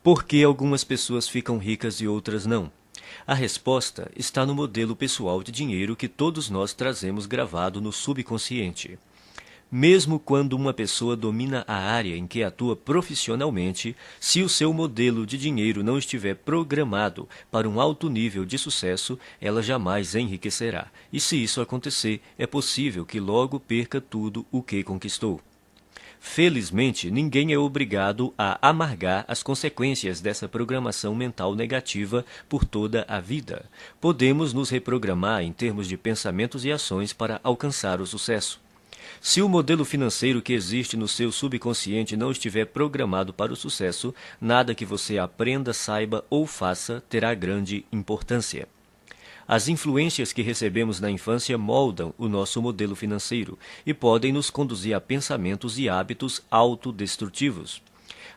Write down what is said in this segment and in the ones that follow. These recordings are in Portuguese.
Por que algumas pessoas ficam ricas e outras não? A resposta está no modelo pessoal de dinheiro que todos nós trazemos gravado no subconsciente. Mesmo quando uma pessoa domina a área em que atua profissionalmente, se o seu modelo de dinheiro não estiver programado para um alto nível de sucesso, ela jamais enriquecerá. E se isso acontecer, é possível que logo perca tudo o que conquistou. Felizmente, ninguém é obrigado a amargar as consequências dessa programação mental negativa por toda a vida. Podemos nos reprogramar em termos de pensamentos e ações para alcançar o sucesso. Se o modelo financeiro que existe no seu subconsciente não estiver programado para o sucesso, nada que você aprenda, saiba ou faça terá grande importância. As influências que recebemos na infância moldam o nosso modelo financeiro e podem nos conduzir a pensamentos e hábitos autodestrutivos.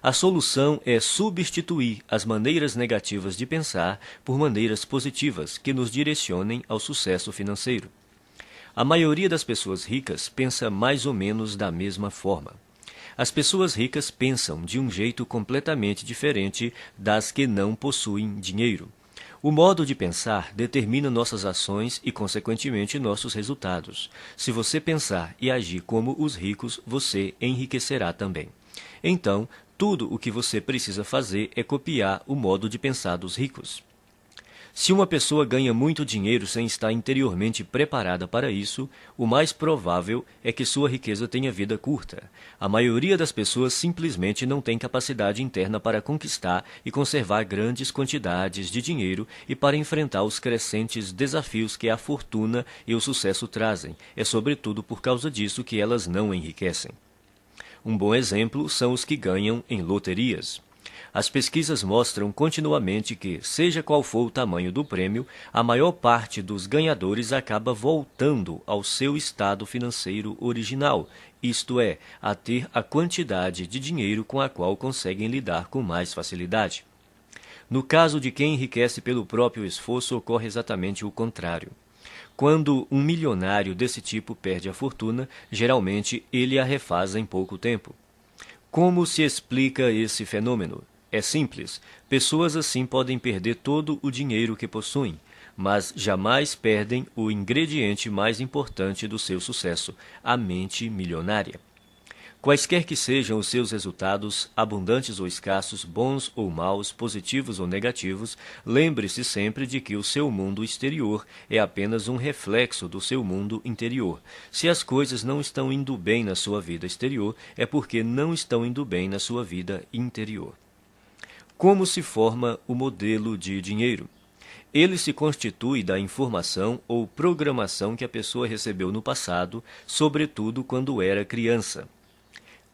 A solução é substituir as maneiras negativas de pensar por maneiras positivas que nos direcionem ao sucesso financeiro. A maioria das pessoas ricas pensa mais ou menos da mesma forma. As pessoas ricas pensam de um jeito completamente diferente das que não possuem dinheiro. O modo de pensar determina nossas ações e, consequentemente, nossos resultados. Se você pensar e agir como os ricos, você enriquecerá também. Então, tudo o que você precisa fazer é copiar o modo de pensar dos ricos. Se uma pessoa ganha muito dinheiro sem estar interiormente preparada para isso, o mais provável é que sua riqueza tenha vida curta. A maioria das pessoas simplesmente não tem capacidade interna para conquistar e conservar grandes quantidades de dinheiro e para enfrentar os crescentes desafios que a fortuna e o sucesso trazem. É sobretudo por causa disso que elas não enriquecem. Um bom exemplo são os que ganham em loterias. As pesquisas mostram continuamente que, seja qual for o tamanho do prêmio, a maior parte dos ganhadores acaba voltando ao seu estado financeiro original, isto é, a ter a quantidade de dinheiro com a qual conseguem lidar com mais facilidade. No caso de quem enriquece pelo próprio esforço, ocorre exatamente o contrário. Quando um milionário desse tipo perde a fortuna, geralmente ele a refaz em pouco tempo. Como se explica esse fenômeno? É simples. Pessoas assim podem perder todo o dinheiro que possuem, mas jamais perdem o ingrediente mais importante do seu sucesso, a mente milionária. Quaisquer que sejam os seus resultados, abundantes ou escassos, bons ou maus, positivos ou negativos, lembre-se sempre de que o seu mundo exterior é apenas um reflexo do seu mundo interior. Se as coisas não estão indo bem na sua vida exterior, é porque não estão indo bem na sua vida interior. Como se forma o modelo de dinheiro? Ele se constitui da informação ou programação que a pessoa recebeu no passado, sobretudo quando era criança.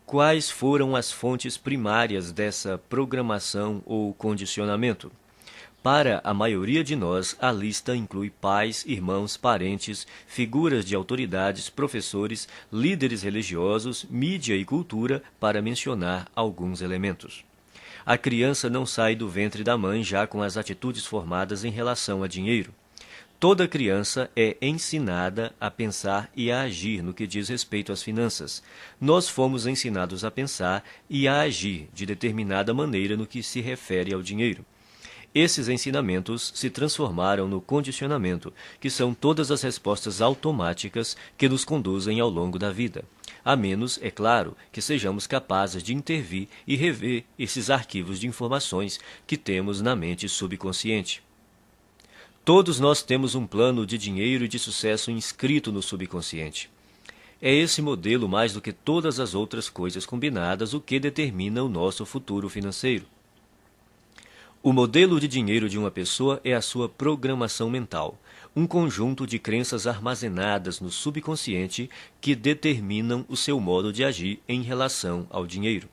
Quais foram as fontes primárias dessa programação ou condicionamento? Para a maioria de nós, a lista inclui pais, irmãos, parentes, figuras de autoridades, professores, líderes religiosos, mídia e cultura, para mencionar alguns elementos. A criança não sai do ventre da mãe já com as atitudes formadas em relação a dinheiro. Toda criança é ensinada a pensar e a agir no que diz respeito às finanças. Nós fomos ensinados a pensar e a agir de determinada maneira no que se refere ao dinheiro. Esses ensinamentos se transformaram no condicionamento, que são todas as respostas automáticas que nos conduzem ao longo da vida. A menos, é claro, que sejamos capazes de intervir e rever esses arquivos de informações que temos na mente subconsciente. Todos nós temos um plano de dinheiro e de sucesso inscrito no subconsciente. É esse modelo, mais do que todas as outras coisas combinadas, o que determina o nosso futuro financeiro. O modelo de dinheiro de uma pessoa é a sua programação mental, um conjunto de crenças armazenadas no subconsciente que determinam o seu modo de agir em relação ao dinheiro.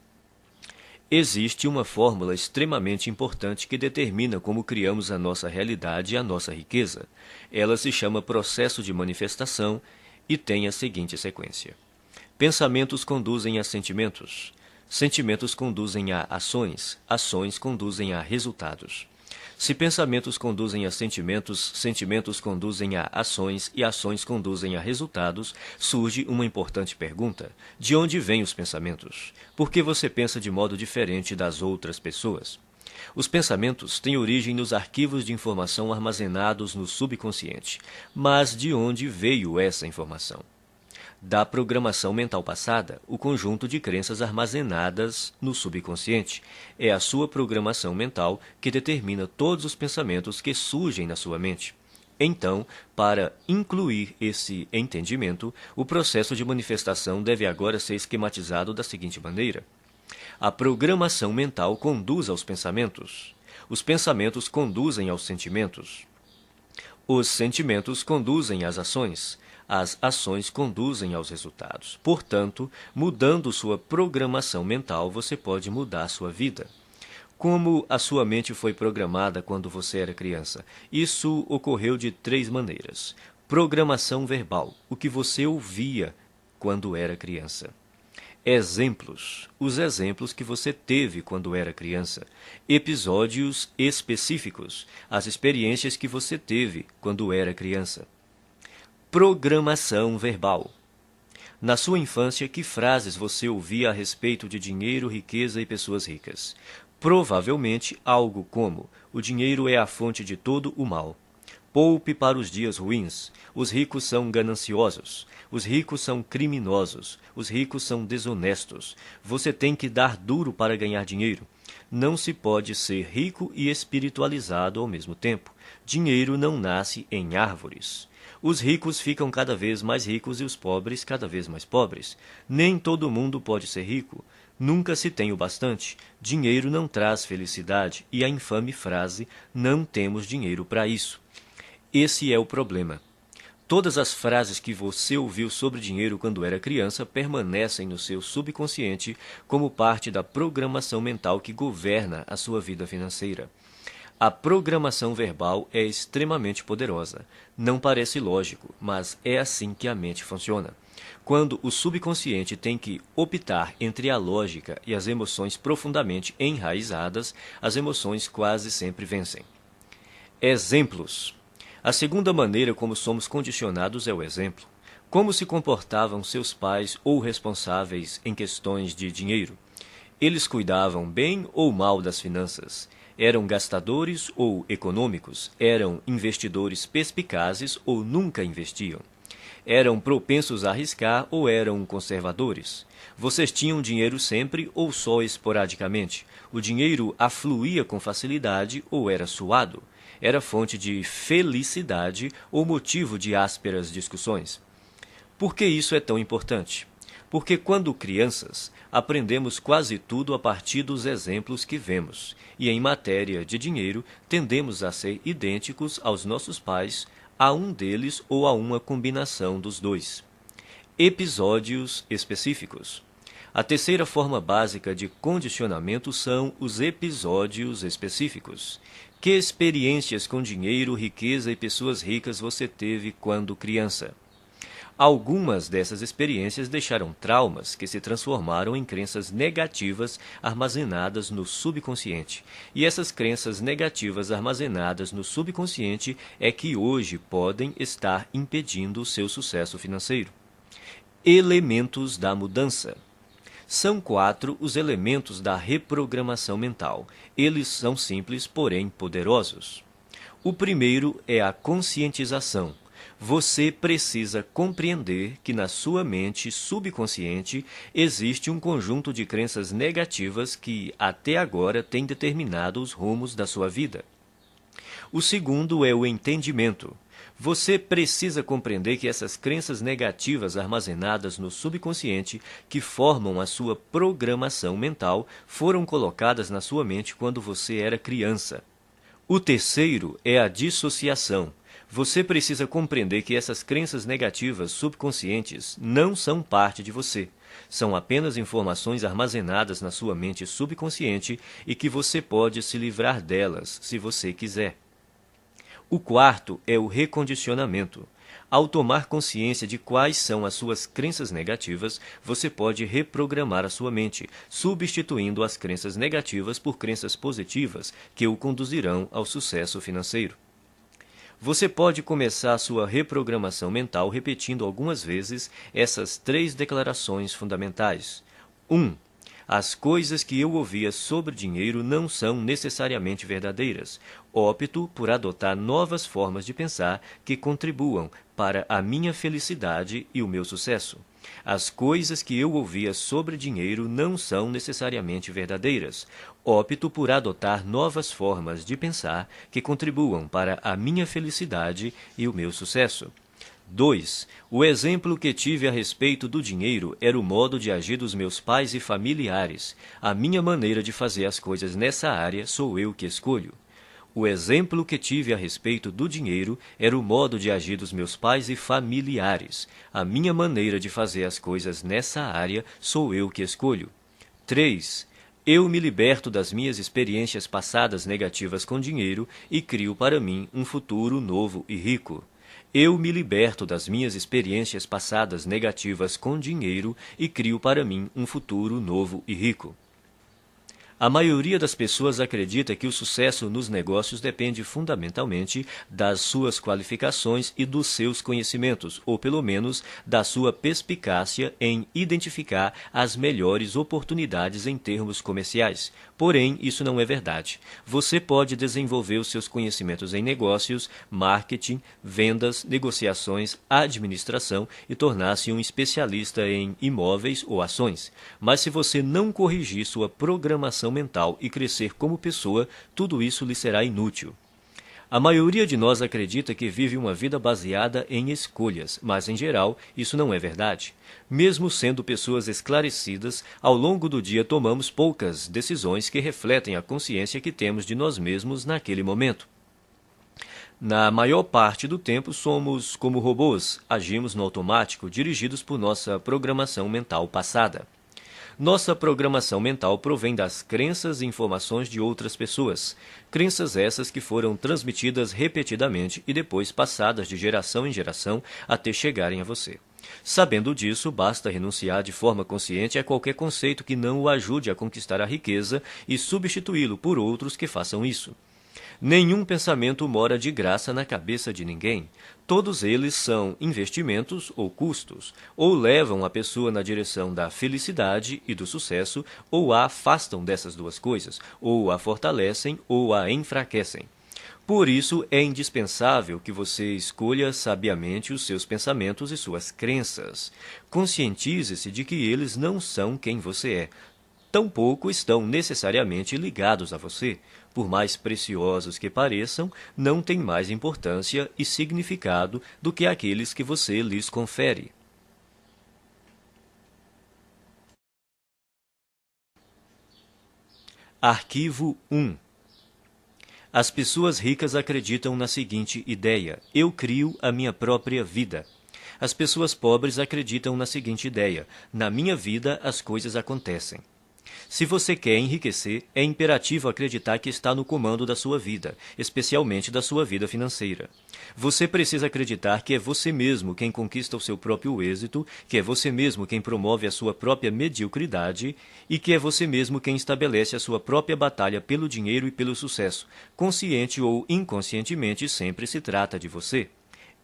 Existe uma fórmula extremamente importante que determina como criamos a nossa realidade e a nossa riqueza. Ela se chama processo de manifestação e tem a seguinte sequência. Pensamentos conduzem a sentimentos. Sentimentos conduzem a ações. Ações conduzem a resultados. Se pensamentos conduzem a sentimentos, sentimentos conduzem a ações e ações conduzem a resultados, surge uma importante pergunta. De onde vêm os pensamentos? Por que você pensa de modo diferente das outras pessoas? Os pensamentos têm origem nos arquivos de informação armazenados no subconsciente. Mas de onde veio essa informação? Da programação mental passada, o conjunto de crenças armazenadas no subconsciente. É a sua programação mental que determina todos os pensamentos que surgem na sua mente. Então, para incluir esse entendimento, o processo de manifestação deve agora ser esquematizado da seguinte maneira. A programação mental conduz aos pensamentos. Os pensamentos conduzem aos sentimentos. Os sentimentos conduzem às ações. As ações conduzem aos resultados. Portanto, mudando sua programação mental, você pode mudar sua vida. Como a sua mente foi programada quando você era criança? Isso ocorreu de 3 maneiras. Programação verbal, o que você ouvia quando era criança. Exemplos, os exemplos que você teve quando era criança. Episódios específicos, as experiências que você teve quando era criança. Programação verbal. Na sua infância, que frases você ouvia a respeito de dinheiro, riqueza e pessoas ricas? Provavelmente algo como: o dinheiro é a fonte de todo o mal. Poupe para os dias ruins. Os ricos são gananciosos. Os ricos são criminosos. Os ricos são desonestos. Você tem que dar duro para ganhar dinheiro. Não se pode ser rico e espiritualizado ao mesmo tempo. Dinheiro não nasce em árvores. Os ricos ficam cada vez mais ricos e os pobres cada vez mais pobres. Nem todo mundo pode ser rico. Nunca se tem o bastante. Dinheiro não traz felicidade. E a infame frase: não temos dinheiro para isso. Esse é o problema. Todas as frases que você ouviu sobre dinheiro quando era criança permanecem no seu subconsciente como parte da programação mental que governa a sua vida financeira. A programação verbal é extremamente poderosa. Não parece lógico, mas é assim que a mente funciona. Quando o subconsciente tem que optar entre a lógica e as emoções profundamente enraizadas, as emoções quase sempre vencem. Exemplos. A segunda maneira como somos condicionados é o exemplo. Como se comportavam seus pais ou responsáveis em questões de dinheiro? Eles cuidavam bem ou mal das finanças? Eram gastadores ou econômicos? Eram investidores perspicazes ou nunca investiam? Eram propensos a arriscar ou eram conservadores? Vocês tinham dinheiro sempre ou só esporadicamente? O dinheiro afluía com facilidade ou era suado? Era fonte de felicidade ou motivo de ásperas discussões? Por que isso é tão importante? Porque quando crianças, aprendemos quase tudo a partir dos exemplos que vemos, e em matéria de dinheiro, tendemos a ser idênticos aos nossos pais, a um deles ou a uma combinação dos dois. Episódios específicos. A terceira forma básica de condicionamento são os episódios específicos. Que experiências com dinheiro, riqueza e pessoas ricas você teve quando criança? Algumas dessas experiências deixaram traumas que se transformaram em crenças negativas armazenadas no subconsciente. E essas crenças negativas armazenadas no subconsciente é que hoje podem estar impedindo o seu sucesso financeiro. Elementos da mudança. São 4 os elementos da reprogramação mental. Eles são simples, porém poderosos. O primeiro é a conscientização. Você precisa compreender que na sua mente subconsciente existe um conjunto de crenças negativas que até agora têm determinado os rumos da sua vida. O segundo é o entendimento. Você precisa compreender que essas crenças negativas armazenadas no subconsciente, que formam a sua programação mental, foram colocadas na sua mente quando você era criança. O terceiro é a dissociação. Você precisa compreender que essas crenças negativas subconscientes não são parte de você. São apenas informações armazenadas na sua mente subconsciente e que você pode se livrar delas, se você quiser. O quarto é o recondicionamento. Ao tomar consciência de quais são as suas crenças negativas, você pode reprogramar a sua mente, substituindo as crenças negativas por crenças positivas que o conduzirão ao sucesso financeiro. Você pode começar a sua reprogramação mental repetindo algumas vezes essas 3 declarações fundamentais. 1. As coisas que eu ouvia sobre dinheiro não são necessariamente verdadeiras. Opto por adotar novas formas de pensar que contribuam para a minha felicidade e o meu sucesso. As coisas que eu ouvia sobre dinheiro não são necessariamente verdadeiras. Opto por adotar novas formas de pensar que contribuam para a minha felicidade e o meu sucesso. 2. O exemplo que tive a respeito do dinheiro era o modo de agir dos meus pais e familiares. A minha maneira de fazer as coisas nessa área sou eu que escolho. O exemplo que tive a respeito do dinheiro era o modo de agir dos meus pais e familiares. A minha maneira de fazer as coisas nessa área sou eu que escolho. 3. Eu me liberto das minhas experiências passadas negativas com dinheiro e crio para mim um futuro novo e rico. Eu me liberto das minhas experiências passadas negativas com dinheiro e crio para mim um futuro novo e rico. A maioria das pessoas acredita que o sucesso nos negócios depende fundamentalmente das suas qualificações e dos seus conhecimentos, ou pelo menos da sua perspicácia em identificar as melhores oportunidades em termos comerciais. Porém, isso não é verdade. Você pode desenvolver os seus conhecimentos em negócios, marketing, vendas, negociações, administração e tornar-se um especialista em imóveis ou ações. Mas se você não corrigir sua programação mental e crescer como pessoa, tudo isso lhe será inútil. A maioria de nós acredita que vive uma vida baseada em escolhas, mas em geral isso não é verdade. Mesmo sendo pessoas esclarecidas, ao longo do dia tomamos poucas decisões que refletem a consciência que temos de nós mesmos naquele momento. Na maior parte do tempo somos como robôs, agimos no automático, dirigidos por nossa programação mental passada. Nossa programação mental provém das crenças e informações de outras pessoas. Crenças essas que foram transmitidas repetidamente e depois passadas de geração em geração até chegarem a você. Sabendo disso, basta renunciar de forma consciente a qualquer conceito que não o ajude a conquistar a riqueza e substituí-lo por outros que façam isso. Nenhum pensamento mora de graça na cabeça de ninguém. Todos eles são investimentos ou custos, ou levam a pessoa na direção da felicidade e do sucesso, ou a afastam dessas duas coisas, ou a fortalecem ou a enfraquecem. Por isso, é indispensável que você escolha sabiamente os seus pensamentos e suas crenças. Conscientize-se de que eles não são quem você é. Tampouco estão necessariamente ligados a você. Por mais preciosos que pareçam, não têm mais importância e significado do que aqueles que você lhes confere. Arquivo 1. As pessoas ricas acreditam na seguinte ideia: eu crio a minha própria vida. As pessoas pobres acreditam na seguinte ideia: na minha vida as coisas acontecem. Se você quer enriquecer, é imperativo acreditar que está no comando da sua vida, especialmente da sua vida financeira. Você precisa acreditar que é você mesmo quem conquista o seu próprio êxito, que é você mesmo quem promove a sua própria mediocridade e que é você mesmo quem estabelece a sua própria batalha pelo dinheiro e pelo sucesso. Consciente ou inconscientemente, sempre se trata de você.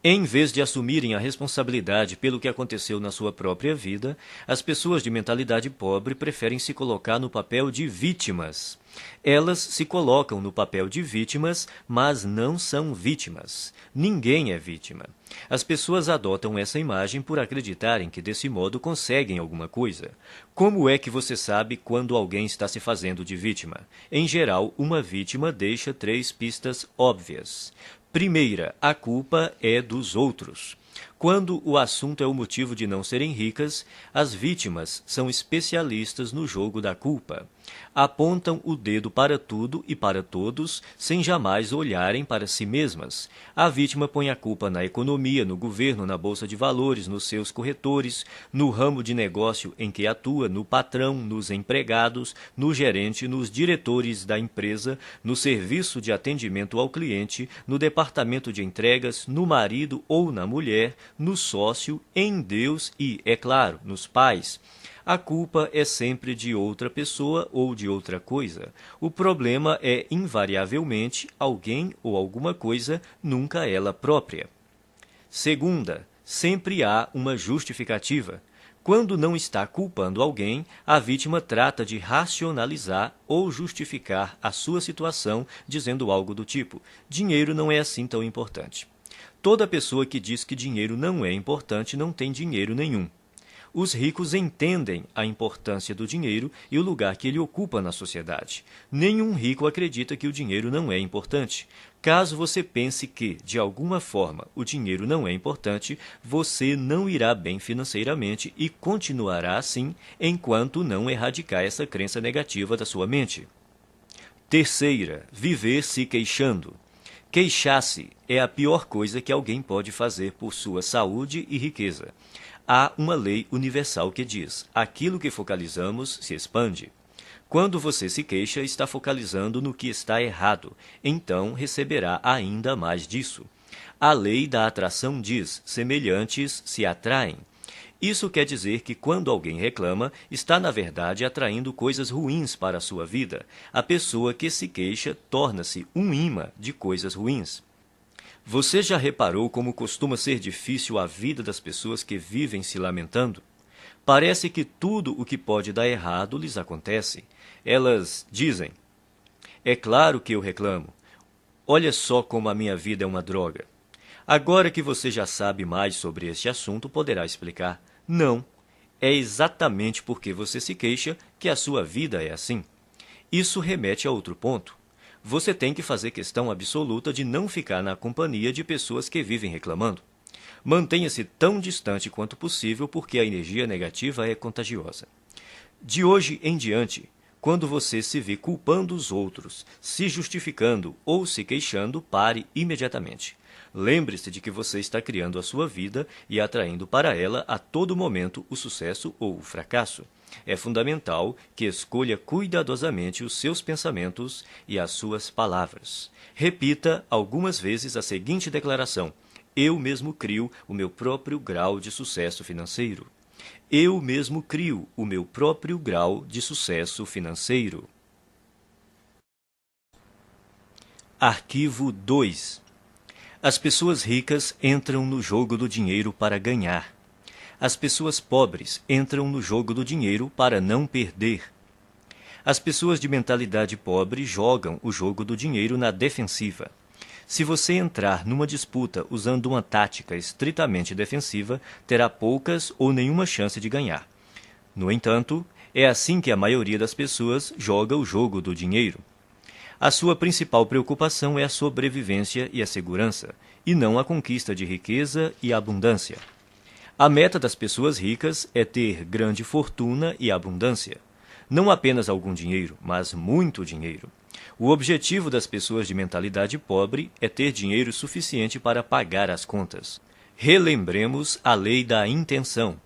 Em vez de assumirem a responsabilidade pelo que aconteceu na sua própria vida, as pessoas de mentalidade pobre preferem se colocar no papel de vítimas. Elas se colocam no papel de vítimas, mas não são vítimas. Ninguém é vítima. As pessoas adotam essa imagem por acreditarem que desse modo conseguem alguma coisa. Como é que você sabe quando alguém está se fazendo de vítima? Em geral, uma vítima deixa 3 pistas óbvias. Primeira, a culpa é dos outros. Quando o assunto é o motivo de não serem ricas, as vítimas são especialistas no jogo da culpa. Apontam o dedo para tudo e para todos, sem jamais olharem para si mesmas. A vítima põe a culpa na economia, no governo, na bolsa de valores, nos seus corretores, no ramo de negócio em que atua, no patrão, nos empregados, no gerente, nos diretores da empresa, no serviço de atendimento ao cliente, no departamento de entregas, no marido ou na mulher, no sócio, em Deus e, é claro, nos pais. A culpa é sempre de outra pessoa ou de outra coisa. O problema é, invariavelmente, alguém ou alguma coisa, nunca ela própria. Segunda, sempre há uma justificativa. Quando não está culpando alguém, a vítima trata de racionalizar ou justificar a sua situação dizendo algo do tipo: dinheiro não é assim tão importante. Toda pessoa que diz que dinheiro não é importante não tem dinheiro nenhum. Os ricos entendem a importância do dinheiro e o lugar que ele ocupa na sociedade. Nenhum rico acredita que o dinheiro não é importante. Caso você pense que, de alguma forma, o dinheiro não é importante, você não irá bem financeiramente e continuará assim enquanto não erradicar essa crença negativa da sua mente. Terceira, viver se queixando. Queixar-se é a pior coisa que alguém pode fazer por sua saúde e riqueza. Há uma lei universal que diz: aquilo que focalizamos se expande. Quando você se queixa, está focalizando no que está errado, então receberá ainda mais disso. A lei da atração diz: semelhantes se atraem. Isso quer dizer que quando alguém reclama, está na verdade atraindo coisas ruins para a sua vida. A pessoa que se queixa torna-se um imã de coisas ruins. Você já reparou como costuma ser difícil a vida das pessoas que vivem se lamentando? Parece que tudo o que pode dar errado lhes acontece. Elas dizem: é claro que eu reclamo. Olha só como a minha vida é uma droga. Agora que você já sabe mais sobre este assunto, poderá explicar: não, é exatamente porque você se queixa que a sua vida é assim. Isso remete a outro ponto. Você tem que fazer questão absoluta de não ficar na companhia de pessoas que vivem reclamando. Mantenha-se tão distante quanto possível porque a energia negativa é contagiosa. De hoje em diante, quando você se vê culpando os outros, se justificando ou se queixando, pare imediatamente. Lembre-se de que você está criando a sua vida e atraindo para ela a todo momento o sucesso ou o fracasso. É fundamental que escolha cuidadosamente os seus pensamentos e as suas palavras. Repita algumas vezes a seguinte declaração: eu mesmo crio o meu próprio grau de sucesso financeiro. Eu mesmo crio o meu próprio grau de sucesso financeiro. Arquivo 2. As pessoas ricas entram no jogo do dinheiro para ganhar. As pessoas pobres entram no jogo do dinheiro para não perder. As pessoas de mentalidade pobre jogam o jogo do dinheiro na defensiva. Se você entrar numa disputa usando uma tática estritamente defensiva, terá poucas ou nenhuma chance de ganhar. No entanto, é assim que a maioria das pessoas joga o jogo do dinheiro. A sua principal preocupação é a sobrevivência e a segurança, e não a conquista de riqueza e abundância. A meta das pessoas ricas é ter grande fortuna e abundância. Não apenas algum dinheiro, mas muito dinheiro. O objetivo das pessoas de mentalidade pobre é ter dinheiro suficiente para pagar as contas. Relembremos a lei da intenção.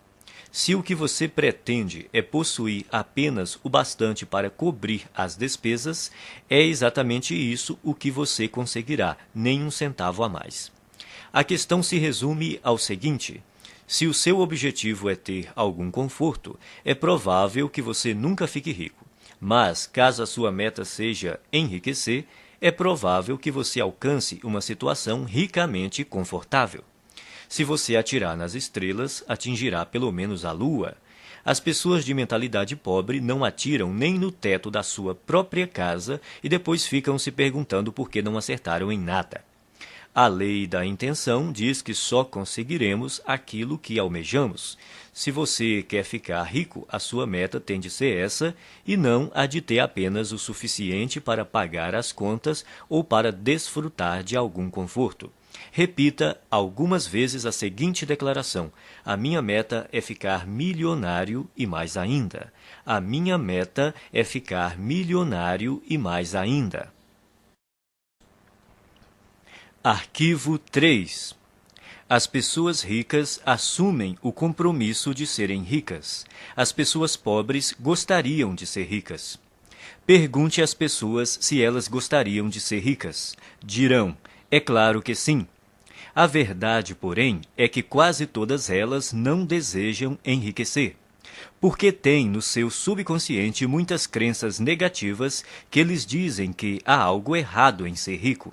Se o que você pretende é possuir apenas o bastante para cobrir as despesas, é exatamente isso o que você conseguirá, nem um centavo a mais. A questão se resume ao seguinte: se o seu objetivo é ter algum conforto, é provável que você nunca fique rico. Mas, caso a sua meta seja enriquecer, é provável que você alcance uma situação ricamente confortável. Se você atirar nas estrelas, atingirá pelo menos a lua. As pessoas de mentalidade pobre não atiram nem no teto da sua própria casa e depois ficam se perguntando por que não acertaram em nada. A lei da intenção diz que só conseguiremos aquilo que almejamos. Se você quer ficar rico, a sua meta tem de ser essa e não a de ter apenas o suficiente para pagar as contas ou para desfrutar de algum conforto. Repita algumas vezes a seguinte declaração: a minha meta é ficar milionário e mais ainda. A minha meta é ficar milionário e mais ainda. Arquivo 3. As pessoas ricas assumem o compromisso de serem ricas. As pessoas pobres gostariam de ser ricas. Pergunte às pessoas se elas gostariam de ser ricas. Dirão: é claro que sim. A verdade, porém, é que quase todas elas não desejam enriquecer, porque têm no seu subconsciente muitas crenças negativas que lhes dizem que há algo errado em ser rico.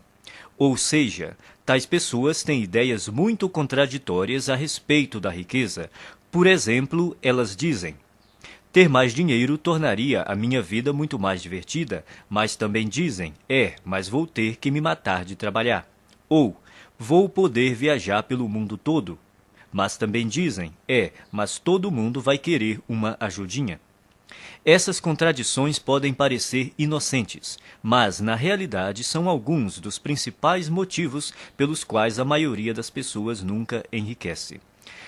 Ou seja, tais pessoas têm ideias muito contraditórias a respeito da riqueza, Por exemplo, elas dizem: ter mais dinheiro tornaria a minha vida muito mais divertida, mas também dizem: mas vou ter que me matar de trabalhar. Ou, vou poder viajar pelo mundo todo. Mas também dizem: mas todo mundo vai querer uma ajudinha. Essas contradições podem parecer inocentes, mas na realidade são alguns dos principais motivos pelos quais a maioria das pessoas nunca enriquece.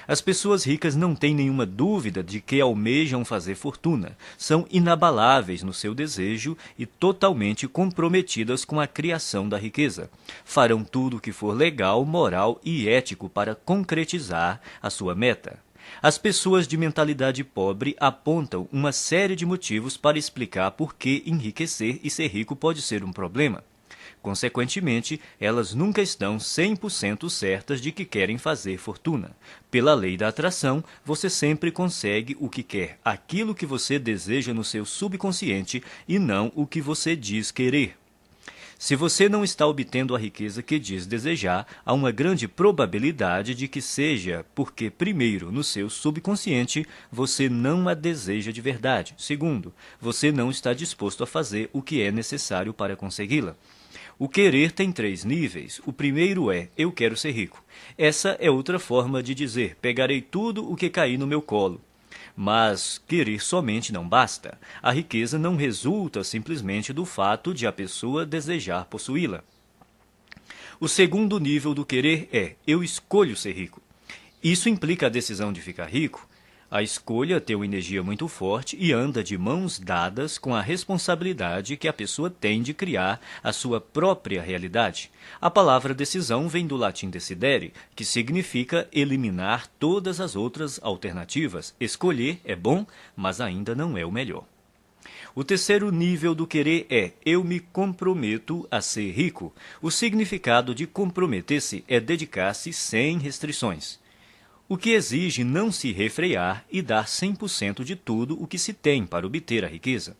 As pessoas ricas não têm nenhuma dúvida de que almejam fazer fortuna, são inabaláveis no seu desejo e totalmente comprometidas com a criação da riqueza. Farão tudo o que for legal, moral e ético para concretizar a sua meta. As pessoas de mentalidade pobre apontam uma série de motivos para explicar por que enriquecer e ser rico pode ser um problema. Consequentemente, elas nunca estão 100% certas de que querem fazer fortuna. Pela lei da atração, você sempre consegue o que quer, aquilo que você deseja no seu subconsciente e não o que você diz querer. Se você não está obtendo a riqueza que diz desejar, há uma grande probabilidade de que seja porque, primeiro, no seu subconsciente, você não a deseja de verdade. Segundo, você não está disposto a fazer o que é necessário para consegui-la. O querer tem 3 níveis. O primeiro é: eu quero ser rico. Essa é outra forma de dizer: pegarei tudo o que cair no meu colo. Mas querer somente não basta. A riqueza não resulta simplesmente do fato de a pessoa desejar possuí-la. O segundo nível do querer é: eu escolho ser rico. Isso implica a decisão de ficar rico. A escolha tem uma energia muito forte e anda de mãos dadas com a responsabilidade que a pessoa tem de criar a sua própria realidade. A palavra decisão vem do latim decidere, que significa eliminar todas as outras alternativas. Escolher é bom, mas ainda não é o melhor. O terceiro nível do querer é: eu me comprometo a ser rico. O significado de comprometer-se é dedicar-se sem restrições, o que exige não se refrear e dar 100% de tudo o que se tem para obter a riqueza.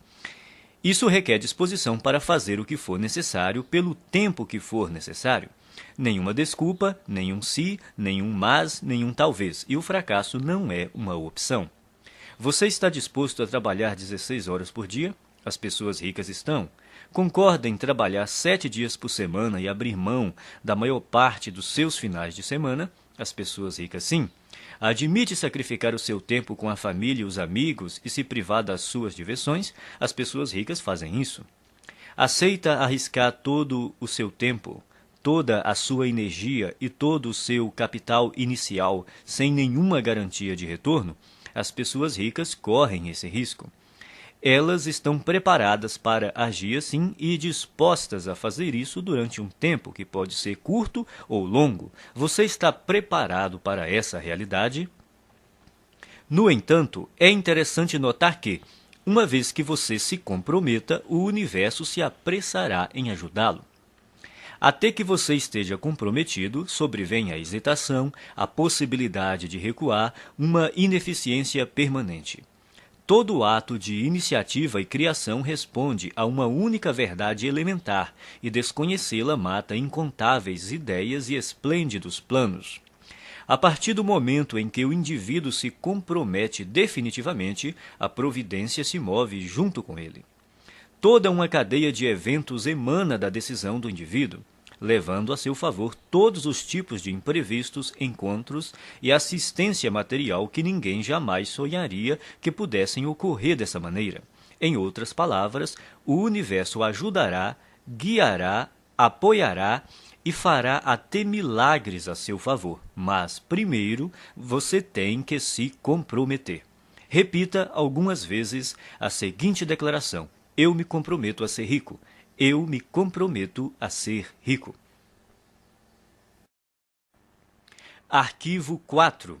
Isso requer disposição para fazer o que for necessário pelo tempo que for necessário. Nenhuma desculpa, nenhum se, nenhum mas, nenhum talvez, e o fracasso não é uma opção. Você está disposto a trabalhar 16 horas por dia? As pessoas ricas estão. Concorda em trabalhar 7 dias por semana e abrir mão da maior parte dos seus finais de semana? As pessoas ricas sim. Admite sacrificar o seu tempo com a família e os amigos e se privar das suas diversões? As pessoas ricas fazem isso. Aceita arriscar todo o seu tempo, toda a sua energia e todo o seu capital inicial sem nenhuma garantia de retorno? As pessoas ricas correm esse risco. Elas estão preparadas para agir assim e dispostas a fazer isso durante um tempo que pode ser curto ou longo. Você está preparado para essa realidade? No entanto, é interessante notar que, uma vez que você se comprometa, o universo se apressará em ajudá-lo. Até que você esteja comprometido, sobrevém a hesitação, a possibilidade de recuar, uma ineficiência permanente. Todo ato de iniciativa e criação responde a uma única verdade elementar, e desconhecê-la mata incontáveis ideias e esplêndidos planos. A partir do momento em que o indivíduo se compromete definitivamente, a providência se move junto com ele. Toda uma cadeia de eventos emana da decisão do indivíduo, levando a seu favor todos os tipos de imprevistos, encontros e assistência material que ninguém jamais sonharia que pudessem ocorrer dessa maneira. Em outras palavras, o universo ajudará, guiará, apoiará e fará até milagres a seu favor. Mas, primeiro, você tem que se comprometer. Repita algumas vezes a seguinte declaração: eu me comprometo a ser rico. Eu me comprometo a ser rico. Arquivo 4.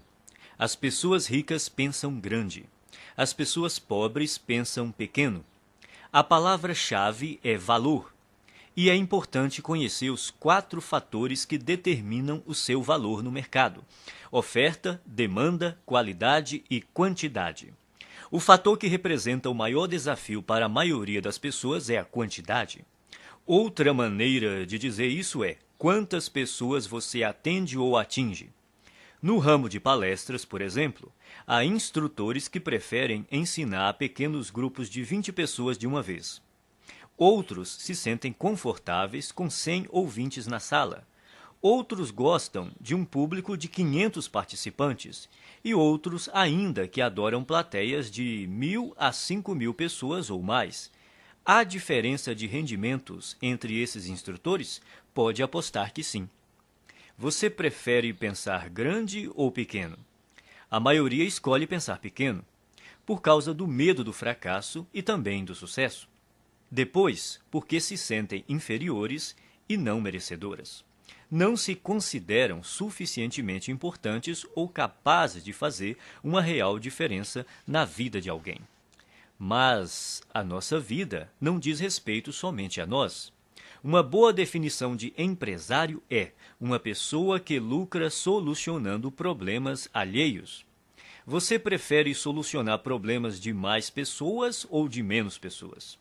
As pessoas ricas pensam grande. As pessoas pobres pensam pequeno. A palavra-chave é valor. E é importante conhecer os 4 fatores que determinam o seu valor no mercado: oferta, demanda, qualidade e quantidade. O fator que representa o maior desafio para a maioria das pessoas é a quantidade. Outra maneira de dizer isso é: quantas pessoas você atende ou atinge? No ramo de palestras, por exemplo, há instrutores que preferem ensinar a pequenos grupos de 20 pessoas de uma vez. Outros se sentem confortáveis com 100 ouvintes na sala. Outros gostam de um público de 500 participantes e outros ainda que adoram plateias de 1.000 a 5.000 pessoas ou mais. Há diferença de rendimentos entre esses instrutores? Pode apostar que sim. Você prefere pensar grande ou pequeno? A maioria escolhe pensar pequeno, por causa do medo do fracasso e também do sucesso. Depois, porque se sentem inferiores e não merecedoras. Não se consideram suficientemente importantes ou capazes de fazer uma real diferença na vida de alguém. Mas a nossa vida não diz respeito somente a nós. Uma boa definição de empresário é uma pessoa que lucra solucionando problemas alheios. Você prefere solucionar problemas de mais pessoas ou de menos pessoas?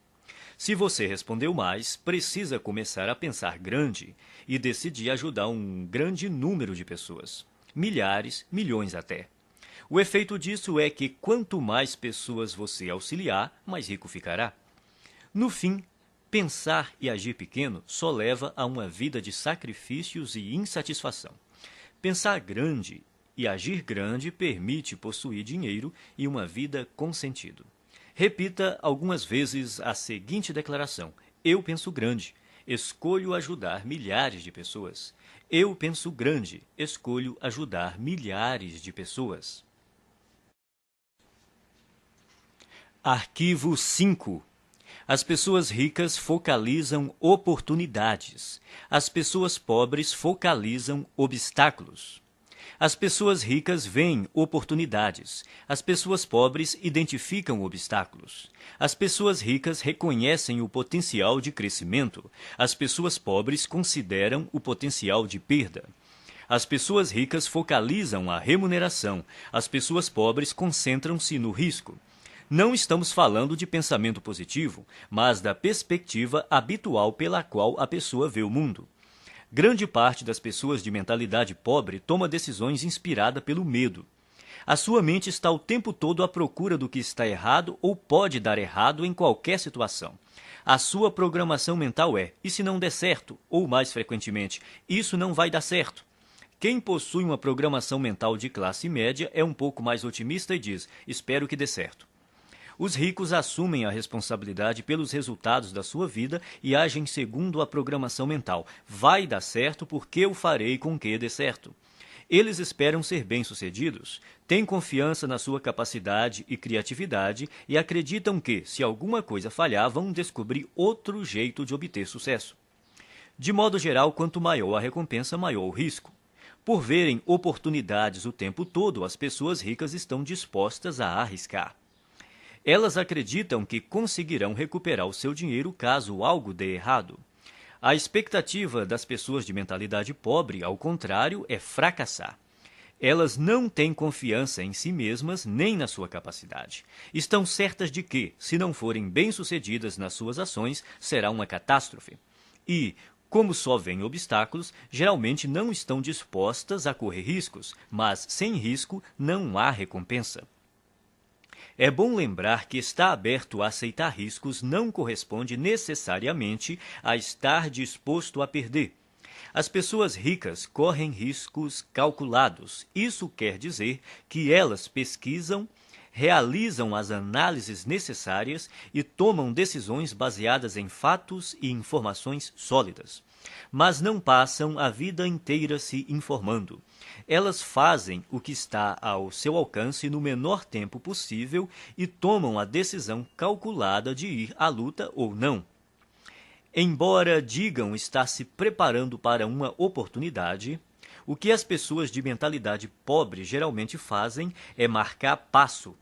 Se você respondeu mais, precisa começar a pensar grande e decidir ajudar um grande número de pessoas. Milhares, milhões até. O efeito disso é que quanto mais pessoas você auxiliar, mais rico ficará. No fim, pensar e agir pequeno só leva a uma vida de sacrifícios e insatisfação. Pensar grande e agir grande permite possuir dinheiro e uma vida com sentido. Repita algumas vezes a seguinte declaração: eu penso grande, escolho ajudar milhares de pessoas. Eu penso grande, escolho ajudar milhares de pessoas. Arquivo 5. As pessoas ricas focalizam oportunidades. As pessoas pobres focalizam obstáculos. As pessoas ricas veem oportunidades. As pessoas pobres identificam obstáculos. As pessoas ricas reconhecem o potencial de crescimento. As pessoas pobres consideram o potencial de perda. As pessoas ricas focalizam a remuneração. As pessoas pobres concentram-se no risco. Não estamos falando de pensamento positivo, mas da perspectiva habitual pela qual a pessoa vê o mundo. Grande parte das pessoas de mentalidade pobre toma decisões inspirada pelo medo. A sua mente está o tempo todo à procura do que está errado ou pode dar errado em qualquer situação. A sua programação mental é: e se não der certo? Ou, mais frequentemente, isso não vai dar certo. Quem possui uma programação mental de classe média é um pouco mais otimista e diz: espero que dê certo. Os ricos assumem a responsabilidade pelos resultados da sua vida e agem segundo a programação mental. Vai dar certo porque eu farei com que dê certo. Eles esperam ser bem-sucedidos, têm confiança na sua capacidade e criatividade e acreditam que, se alguma coisa falhar, vão descobrir outro jeito de obter sucesso. De modo geral, quanto maior a recompensa, maior o risco. Por verem oportunidades o tempo todo, as pessoas ricas estão dispostas a arriscar. Elas acreditam que conseguirão recuperar o seu dinheiro caso algo dê errado. A expectativa das pessoas de mentalidade pobre, ao contrário, é fracassar. Elas não têm confiança em si mesmas nem na sua capacidade. Estão certas de que, se não forem bem-sucedidas nas suas ações, será uma catástrofe. E, como só veem obstáculos, geralmente não estão dispostas a correr riscos, mas sem risco não há recompensa. É bom lembrar que estar aberto a aceitar riscos não corresponde necessariamente a estar disposto a perder. As pessoas ricas correm riscos calculados. Isso quer dizer que elas pesquisam, realizam as análises necessárias e tomam decisões baseadas em fatos e informações sólidas. Mas não passam a vida inteira se informando. Elas fazem o que está ao seu alcance no menor tempo possível e tomam a decisão calculada de ir à luta ou não. Embora digam estar se preparando para uma oportunidade, o que as pessoas de mentalidade pobre geralmente fazem é marcar passo.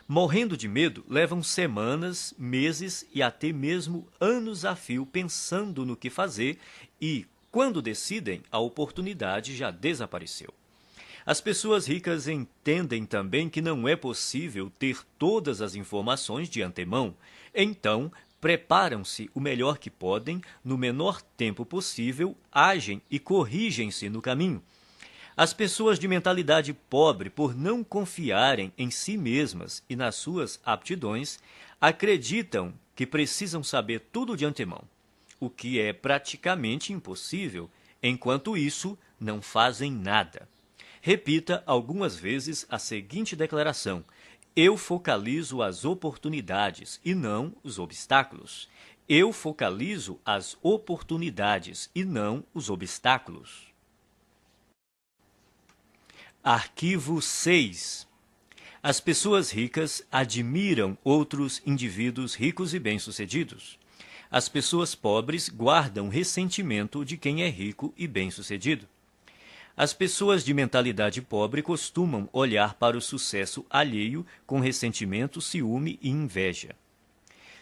Morrendo de medo, levam semanas, meses e até mesmo anos a fio pensando no que fazer e, quando decidem, a oportunidade já desapareceu. As pessoas ricas entendem também que não é possível ter todas as informações de antemão. Então, preparam-se o melhor que podem, no menor tempo possível, agem e corrigem-se no caminho. As pessoas de mentalidade pobre, por não confiarem em si mesmas e nas suas aptidões, acreditam que precisam saber tudo de antemão, o que é praticamente impossível. Enquanto isso, não fazem nada. Repita algumas vezes a seguinte declaração: eu focalizo as oportunidades e não os obstáculos. Eu focalizo as oportunidades e não os obstáculos. Arquivo 6. As pessoas ricas admiram outros indivíduos ricos e bem-sucedidos. As pessoas pobres guardam ressentimento de quem é rico e bem-sucedido. As pessoas de mentalidade pobre costumam olhar para o sucesso alheio com ressentimento, ciúme e inveja.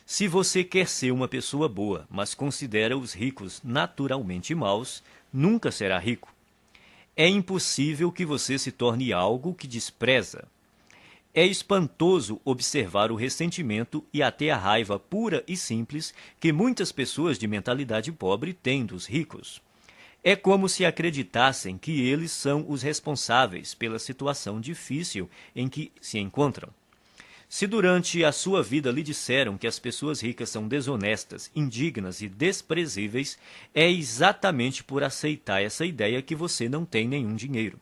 Se você quer ser uma pessoa boa, mas considera os ricos naturalmente maus, nunca será rico. É impossível que você se torne algo que despreza. É espantoso observar o ressentimento e até a raiva pura e simples que muitas pessoas de mentalidade pobre têm dos ricos. É como se acreditassem que eles são os responsáveis pela situação difícil em que se encontram. Se durante a sua vida lhe disseram que as pessoas ricas são desonestas, indignas e desprezíveis, é exatamente por aceitar essa ideia que você não tem nenhum dinheiro.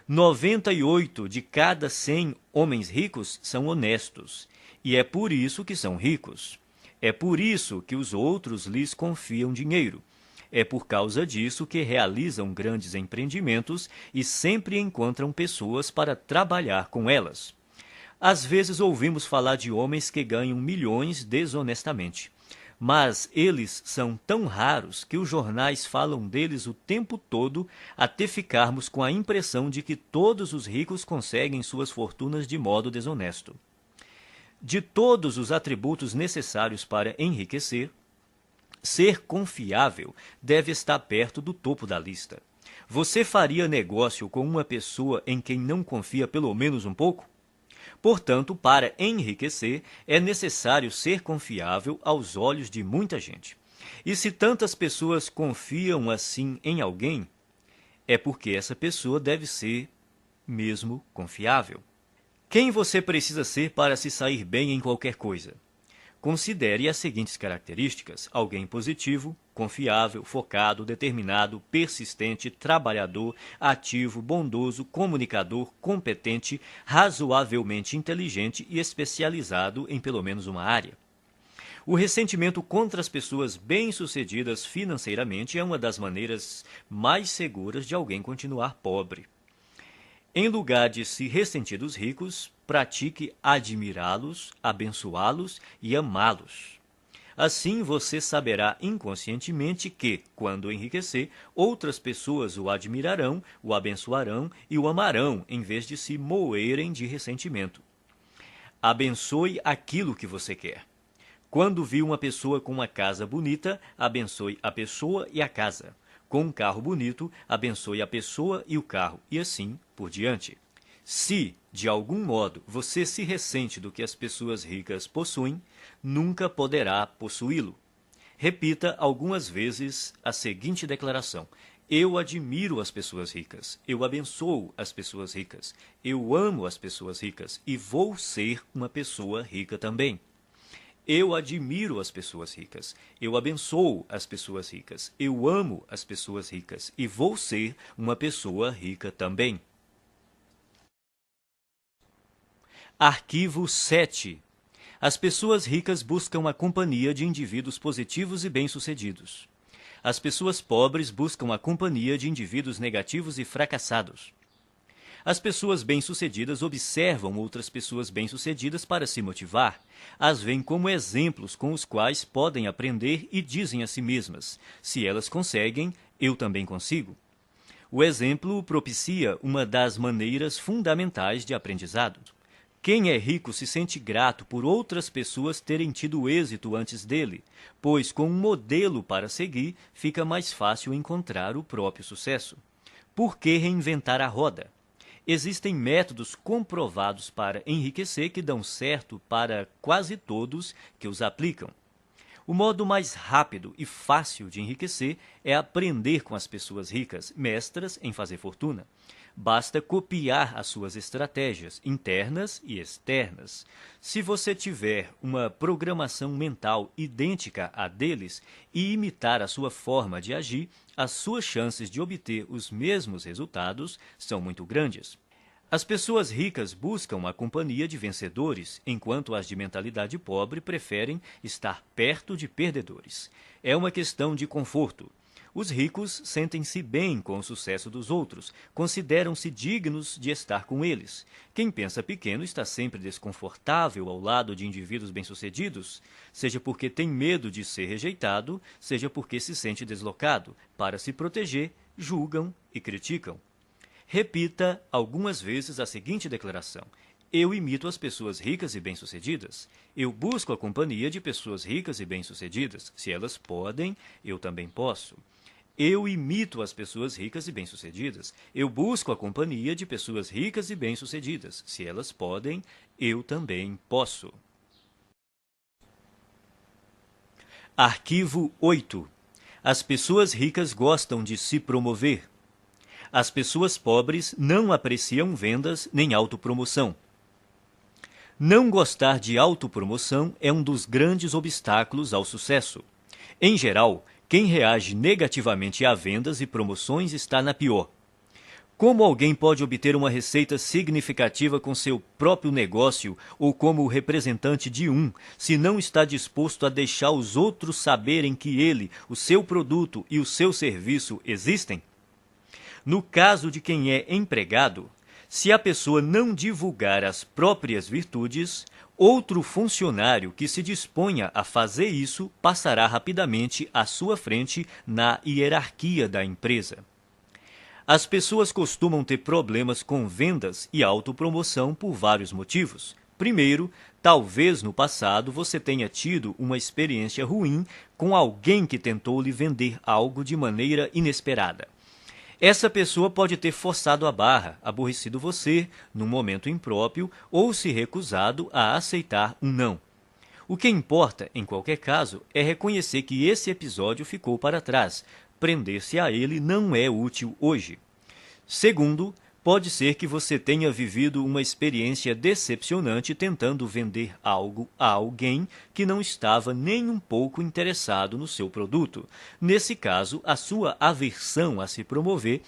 98 de cada 100 homens ricos são honestos, e é por isso que são ricos. É por isso que os outros lhes confiam dinheiro. É por causa disso que realizam grandes empreendimentos e sempre encontram pessoas para trabalhar com elas. Às vezes ouvimos falar de homens que ganham milhões desonestamente, mas eles são tão raros que os jornais falam deles o tempo todo até ficarmos com a impressão de que todos os ricos conseguem suas fortunas de modo desonesto. De todos os atributos necessários para enriquecer, ser confiável deve estar perto do topo da lista. Você faria negócio com uma pessoa em quem não confia pelo menos um pouco? Portanto, para enriquecer, é necessário ser confiável aos olhos de muita gente. E se tantas pessoas confiam assim em alguém, é porque essa pessoa deve ser mesmo confiável. Quem você precisa ser para se sair bem em qualquer coisa? Considere as seguintes características: alguém positivo, confiável, focado, determinado, persistente, trabalhador, ativo, bondoso, comunicador, competente, razoavelmente inteligente e especializado em pelo menos uma área. O ressentimento contra as pessoas bem-sucedidas financeiramente é uma das maneiras mais seguras de alguém continuar pobre. Em lugar de se ressentir dos ricos, pratique admirá-los, abençoá-los e amá-los. Assim você saberá inconscientemente que, quando enriquecer, outras pessoas o admirarão, o abençoarão e o amarão, em vez de se moerem de ressentimento. Abençoe aquilo que você quer. Quando viu uma pessoa com uma casa bonita, abençoe a pessoa e a casa. Com um carro bonito, abençoe a pessoa e o carro, e assim por diante. Se, de algum modo, você se ressente do que as pessoas ricas possuem, nunca poderá possuí-lo. Repita algumas vezes a seguinte declaração: eu admiro as pessoas ricas, eu abençoo as pessoas ricas, eu amo as pessoas ricas e vou ser uma pessoa rica também. Eu admiro as pessoas ricas, eu abençoo as pessoas ricas, eu amo as pessoas ricas e vou ser uma pessoa rica também. Arquivo 7. As pessoas ricas buscam a companhia de indivíduos positivos e bem-sucedidos. As pessoas pobres buscam a companhia de indivíduos negativos e fracassados. As pessoas bem-sucedidas observam outras pessoas bem-sucedidas para se motivar. As veem como exemplos com os quais podem aprender e dizem a si mesmas: se elas conseguem, eu também consigo. O exemplo propicia uma das maneiras fundamentais de aprendizado. Quem é rico se sente grato por outras pessoas terem tido êxito antes dele, pois com um modelo para seguir, fica mais fácil encontrar o próprio sucesso. Por que reinventar a roda? Existem métodos comprovados para enriquecer que dão certo para quase todos que os aplicam. O modo mais rápido e fácil de enriquecer é aprender com as pessoas ricas, mestras em fazer fortuna. Basta copiar as suas estratégias internas e externas. Se você tiver uma programação mental idêntica à deles e imitar a sua forma de agir, as suas chances de obter os mesmos resultados são muito grandes. As pessoas ricas buscam a companhia de vencedores, enquanto as de mentalidade pobre preferem estar perto de perdedores. É uma questão de conforto. Os ricos sentem-se bem com o sucesso dos outros, consideram-se dignos de estar com eles. Quem pensa pequeno está sempre desconfortável ao lado de indivíduos bem-sucedidos, seja porque tem medo de ser rejeitado, seja porque se sente deslocado. Para se proteger, julgam e criticam. Repita algumas vezes a seguinte declaração: eu imito as pessoas ricas e bem-sucedidas. Eu busco a companhia de pessoas ricas e bem-sucedidas. Se elas podem, eu também posso. Eu imito as pessoas ricas e bem-sucedidas. Eu busco a companhia de pessoas ricas e bem-sucedidas. Se elas podem, eu também posso. Arquivo 8. As pessoas ricas gostam de se promover. As pessoas pobres não apreciam vendas nem autopromoção. Não gostar de autopromoção é um dos grandes obstáculos ao sucesso. Em geral, quem reage negativamente a vendas e promoções está na pior. Como alguém pode obter uma receita significativa com seu próprio negócio ou como representante de um, se não está disposto a deixar os outros saberem que ele, o seu produto e o seu serviço existem? No caso de quem é empregado, se a pessoa não divulgar as próprias virtudes, outro funcionário que se disponha a fazer isso passará rapidamente à sua frente na hierarquia da empresa. As pessoas costumam ter problemas com vendas e autopromoção por vários motivos. Primeiro, talvez no passado você tenha tido uma experiência ruim com alguém que tentou lhe vender algo de maneira inesperada. Essa pessoa pode ter forçado a barra, aborrecido você num momento impróprio ou se recusado a aceitar um não. O que importa, em qualquer caso, é reconhecer que esse episódio ficou para trás. Prender-se a ele não é útil hoje. Segundo, pode ser que você tenha vivido uma experiência decepcionante tentando vender algo a alguém que não estava nem um pouco interessado no seu produto. Nesse caso, a sua aversão a se promover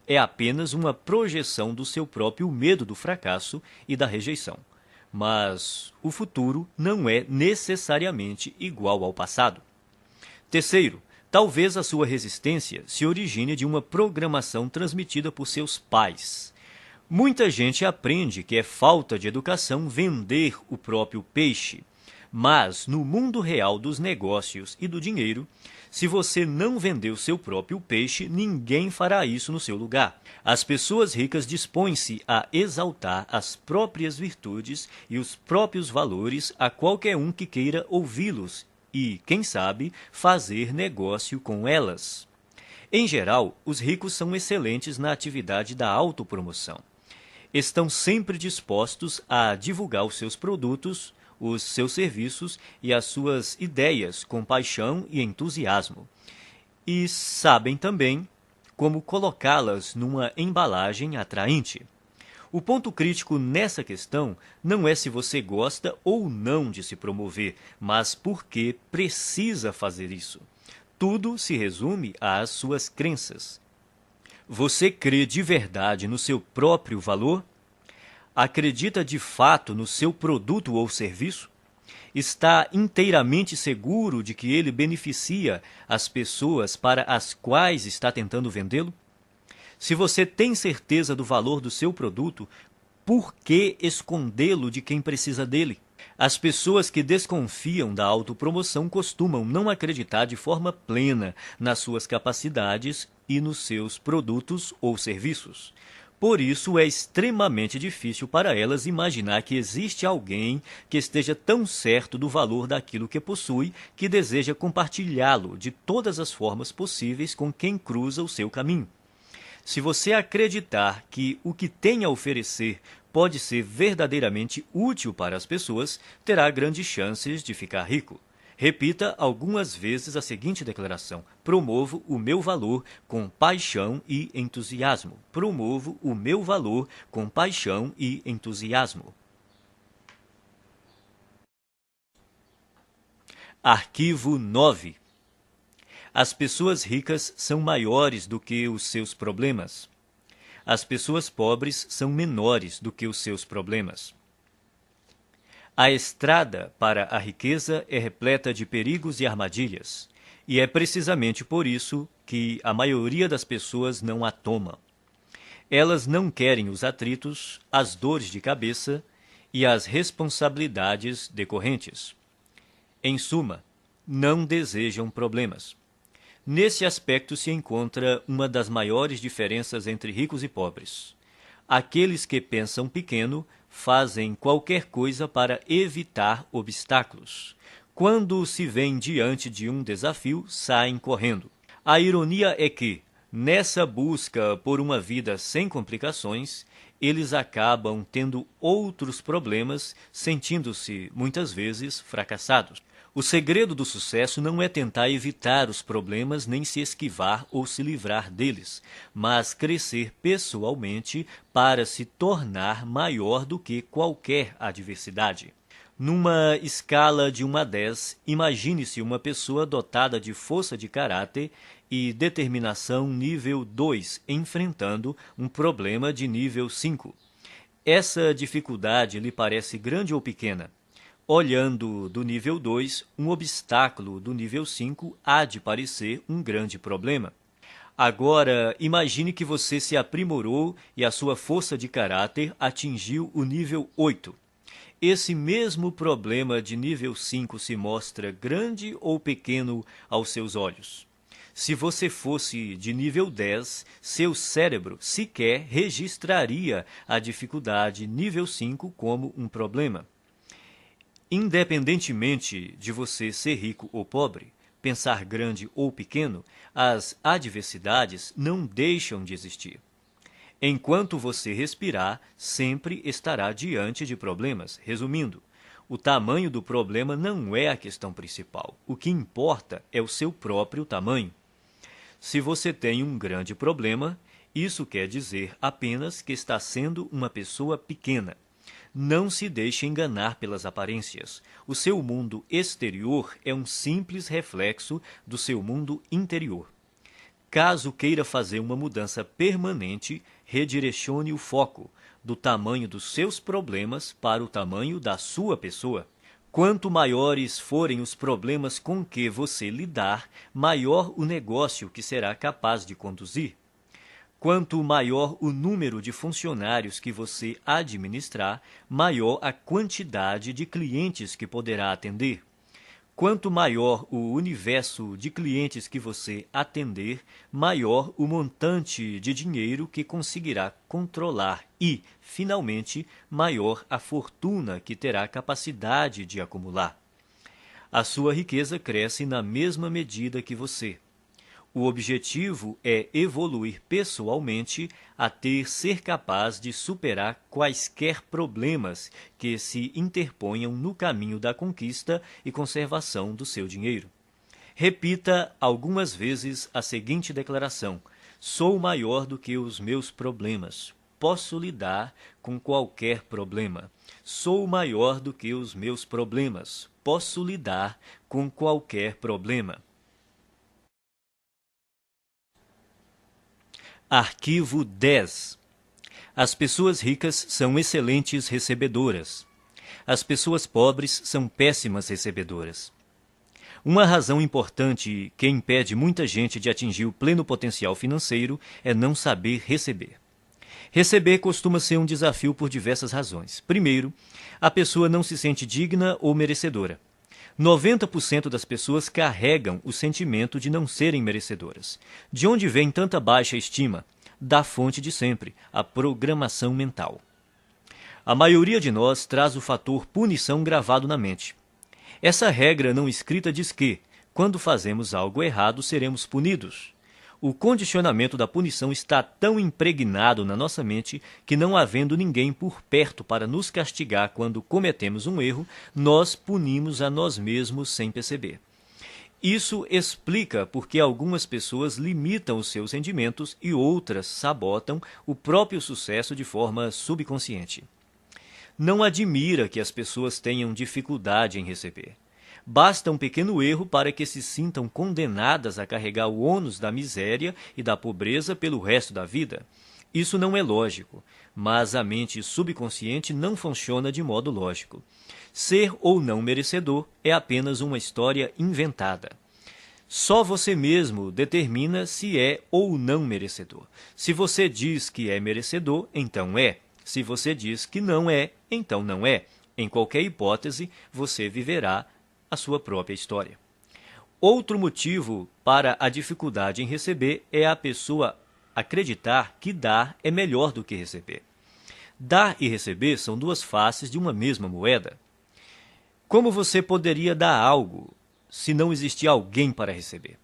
é apenas uma projeção do seu próprio medo do fracasso e da rejeição. Mas o futuro não é necessariamente igual ao passado. Terceiro, talvez a sua resistência se origine de uma programação transmitida por seus pais. Muita gente aprende que é falta de educação vender o próprio peixe. Mas, no mundo real dos negócios e do dinheiro, se você não vender o seu próprio peixe, ninguém fará isso no seu lugar. As pessoas ricas dispõem-se a exaltar as próprias virtudes e os próprios valores a qualquer um que queira ouvi-los e, quem sabe, fazer negócio com elas. Em geral, os ricos são excelentes na atividade da autopromoção. Estão sempre dispostos a divulgar os seus produtos, os seus serviços e as suas ideias com paixão e entusiasmo. E sabem também como colocá-las numa embalagem atraente. O ponto crítico nessa questão não é se você gosta ou não de se promover, mas por que precisa fazer isso. Tudo se resume às suas crenças. Você crê de verdade no seu próprio valor? Acredita de fato no seu produto ou serviço? Está inteiramente seguro de que ele beneficia as pessoas para as quais está tentando vendê-lo? Se você tem certeza do valor do seu produto, por que escondê-lo de quem precisa dele? As pessoas que desconfiam da autopromoção costumam não acreditar de forma plena nas suas capacidades e nos seus produtos ou serviços. Por isso, é extremamente difícil para elas imaginar que existe alguém que esteja tão certo do valor daquilo que possui que deseja compartilhá-lo de todas as formas possíveis com quem cruza o seu caminho. Se você acreditar que o que tem a oferecer pode ser verdadeiramente útil para as pessoas, terá grandes chances de ficar rico. Repita algumas vezes a seguinte declaração: promovo o meu valor com paixão e entusiasmo. Promovo o meu valor com paixão e entusiasmo. Arquivo 9. As pessoas ricas são maiores do que os seus problemas. As pessoas pobres são menores do que os seus problemas. A estrada para a riqueza é repleta de perigos e armadilhas, e é precisamente por isso que a maioria das pessoas não a toma. Elas não querem os atritos, as dores de cabeça e as responsabilidades decorrentes. Em suma, não desejam problemas. Nesse aspecto se encontra uma das maiores diferenças entre ricos e pobres. Aqueles que pensam pequeno fazem qualquer coisa para evitar obstáculos. Quando se veem diante de um desafio, saem correndo. A ironia é que, nessa busca por uma vida sem complicações, eles acabam tendo outros problemas, sentindo-se, muitas vezes, fracassados. O segredo do sucesso não é tentar evitar os problemas nem se esquivar ou se livrar deles, mas crescer pessoalmente para se tornar maior do que qualquer adversidade. Numa escala de 1 a 10, imagine-se uma pessoa dotada de força de caráter e determinação nível 2, enfrentando um problema de nível 5. Essa dificuldade lhe parece grande ou pequena? Olhando do nível 2, um obstáculo do nível 5 há de parecer um grande problema. Agora, imagine que você se aprimorou e a sua força de caráter atingiu o nível 8. Esse mesmo problema de nível 5 se mostra grande ou pequeno aos seus olhos? Se você fosse de nível 10, seu cérebro sequer registraria a dificuldade nível 5 como um problema. Independentemente de você ser rico ou pobre, pensar grande ou pequeno, as adversidades não deixam de existir. Enquanto você respirar, sempre estará diante de problemas. Resumindo, o tamanho do problema não é a questão principal. O que importa é o seu próprio tamanho. Se você tem um grande problema, isso quer dizer apenas que está sendo uma pessoa pequena. Não se deixe enganar pelas aparências. O seu mundo exterior é um simples reflexo do seu mundo interior. Caso queira fazer uma mudança permanente, redirecione o foco do tamanho dos seus problemas para o tamanho da sua pessoa. Quanto maiores forem os problemas com que você lidar, maior o negócio que será capaz de conduzir. Quanto maior o número de funcionários que você administrar, maior a quantidade de clientes que poderá atender. Quanto maior o universo de clientes que você atender, maior o montante de dinheiro que conseguirá controlar e, finalmente, maior a fortuna que terá capacidade de acumular. A sua riqueza cresce na mesma medida que você. O objetivo é evoluir pessoalmente até ser capaz de superar quaisquer problemas que se interponham no caminho da conquista e conservação do seu dinheiro. Repita algumas vezes a seguinte declaração: sou maior do que os meus problemas. Posso lidar com qualquer problema. Sou maior do que os meus problemas. Posso lidar com qualquer problema. Arquivo 10. As pessoas ricas são excelentes recebedoras. As pessoas pobres são péssimas recebedoras. Uma razão importante que impede muita gente de atingir o pleno potencial financeiro é não saber receber. Receber costuma ser um desafio por diversas razões. Primeiro, a pessoa não se sente digna ou merecedora. 90% das pessoas carregam o sentimento de não serem merecedoras. De onde vem tanta baixa estima? Da fonte de sempre, a programação mental. A maioria de nós traz o fator punição gravado na mente. Essa regra não escrita diz que, quando fazemos algo errado, seremos punidos. O condicionamento da punição está tão impregnado na nossa mente que, não havendo ninguém por perto para nos castigar quando cometemos um erro, nós punimos a nós mesmos sem perceber. Isso explica por que algumas pessoas limitam os seus rendimentos e outras sabotam o próprio sucesso de forma subconsciente. Não admira que as pessoas tenham dificuldade em receber. Basta um pequeno erro para que se sintam condenadas a carregar o ônus da miséria e da pobreza pelo resto da vida. Isso não é lógico, mas a mente subconsciente não funciona de modo lógico. Ser ou não merecedor é apenas uma história inventada. Só você mesmo determina se é ou não merecedor. Se você diz que é merecedor, então é. Se você diz que não é, então não é. Em qualquer hipótese, você viverá a sua própria história. Outro motivo para a dificuldade em receber é a pessoa acreditar que dar é melhor do que receber. Dar e receber são duas faces de uma mesma moeda. Como você poderia dar algo se não existir alguém para receber?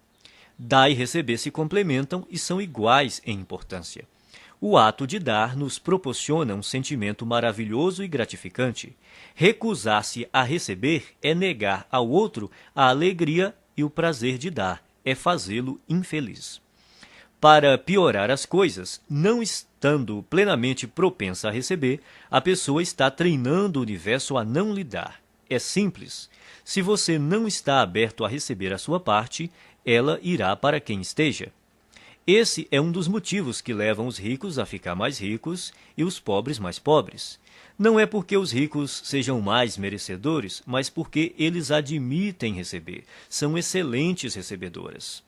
Dar e receber se complementam e são iguais em importância. O ato de dar nos proporciona um sentimento maravilhoso e gratificante. Recusar-se a receber é negar ao outro a alegria e o prazer de dar, é fazê-lo infeliz. Para piorar as coisas, não estando plenamente propensa a receber, a pessoa está treinando o universo a não lhe dar. É simples. Se você não está aberto a receber a sua parte, ela irá para quem esteja. Esse é um dos motivos que levam os ricos a ficar mais ricos e os pobres mais pobres. Não é porque os ricos sejam mais merecedores, mas porque eles admitem receber. São excelentes recebedoras.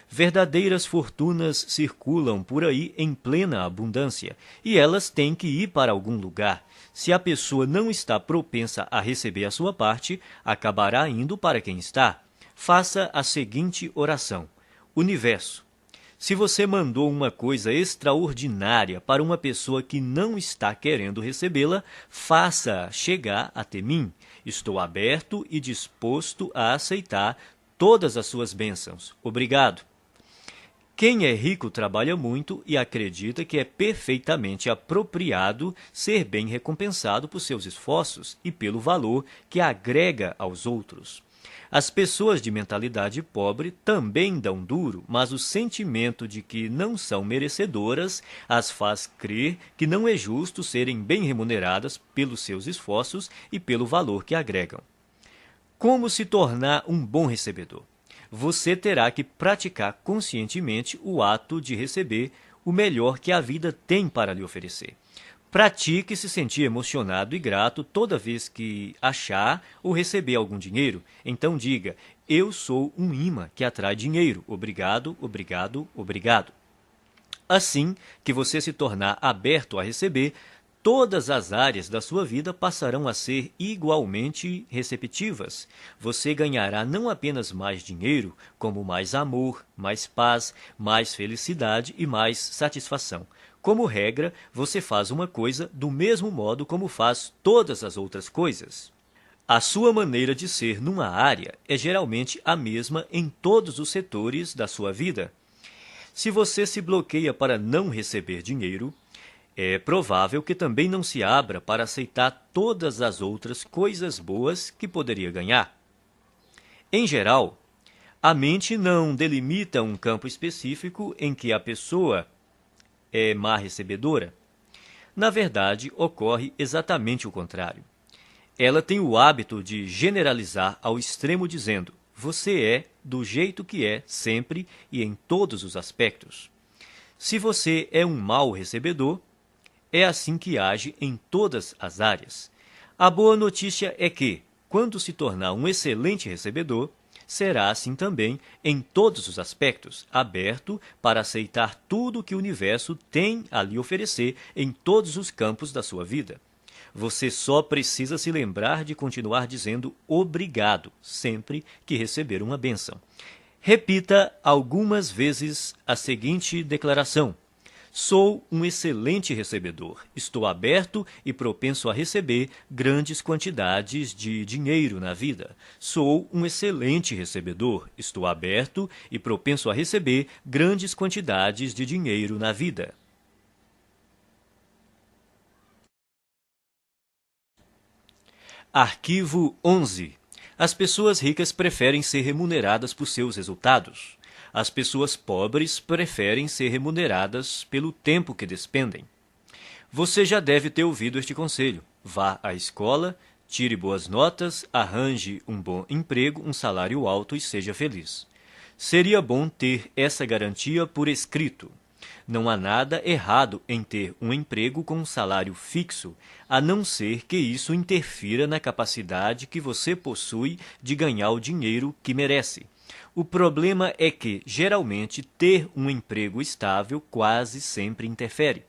Verdadeiras fortunas circulam por aí em plena abundância, e elas têm que ir para algum lugar. Se a pessoa não está propensa a receber a sua parte, acabará indo para quem está. Faça a seguinte oração: Universo, se você mandou uma coisa extraordinária para uma pessoa que não está querendo recebê-la, faça chegar até mim. Estou aberto e disposto a aceitar todas as suas bênçãos. Obrigado. Quem é rico trabalha muito e acredita que é perfeitamente apropriado ser bem recompensado por seus esforços e pelo valor que agrega aos outros. As pessoas de mentalidade pobre também dão duro, mas o sentimento de que não são merecedoras as faz crer que não é justo serem bem remuneradas pelos seus esforços e pelo valor que agregam. Como se tornar um bom recebedor? Você terá que praticar conscientemente o ato de receber o melhor que a vida tem para lhe oferecer. Pratique se sentir emocionado e grato toda vez que achar ou receber algum dinheiro. Então diga: eu sou um imã que atrai dinheiro. Obrigado, obrigado, obrigado. Assim que você se tornar aberto a receber, todas as áreas da sua vida passarão a ser igualmente receptivas. Você ganhará não apenas mais dinheiro, como mais amor, mais paz, mais felicidade e mais satisfação. Como regra, você faz uma coisa do mesmo modo como faz todas as outras coisas. A sua maneira de ser numa área é geralmente a mesma em todos os setores da sua vida. Se você se bloqueia para não receber dinheiro, é provável que também não se abra para aceitar todas as outras coisas boas que poderia ganhar. Em geral, a mente não delimita um campo específico em que a pessoa é má recebedora. Na verdade, ocorre exatamente o contrário. Ela tem o hábito de generalizar ao extremo dizendo: você é do jeito que é sempre e em todos os aspectos. Se você é um mau recebedor, é assim que age em todas as áreas. A boa notícia é que, quando se tornar um excelente recebedor, será assim também em todos os aspectos, aberto para aceitar tudo que o universo tem a lhe oferecer em todos os campos da sua vida. Você só precisa se lembrar de continuar dizendo obrigado sempre que receber uma bênção. Repita algumas vezes a seguinte declaração: Sou um excelente recebedor. Estou aberto e propenso a receber grandes quantidades de dinheiro na vida. Sou um excelente recebedor. Estou aberto e propenso a receber grandes quantidades de dinheiro na vida. Arquivo 11. As pessoas ricas preferem ser remuneradas por seus resultados. As pessoas pobres preferem ser remuneradas pelo tempo que despendem. Você já deve ter ouvido este conselho. Vá à escola, tire boas notas, arranje um bom emprego, um salário alto e seja feliz. Seria bom ter essa garantia por escrito. Não há nada errado em ter um emprego com um salário fixo, a não ser que isso interfira na capacidade que você possui de ganhar o dinheiro que merece. O problema é que, geralmente, ter um emprego estável quase sempre interfere.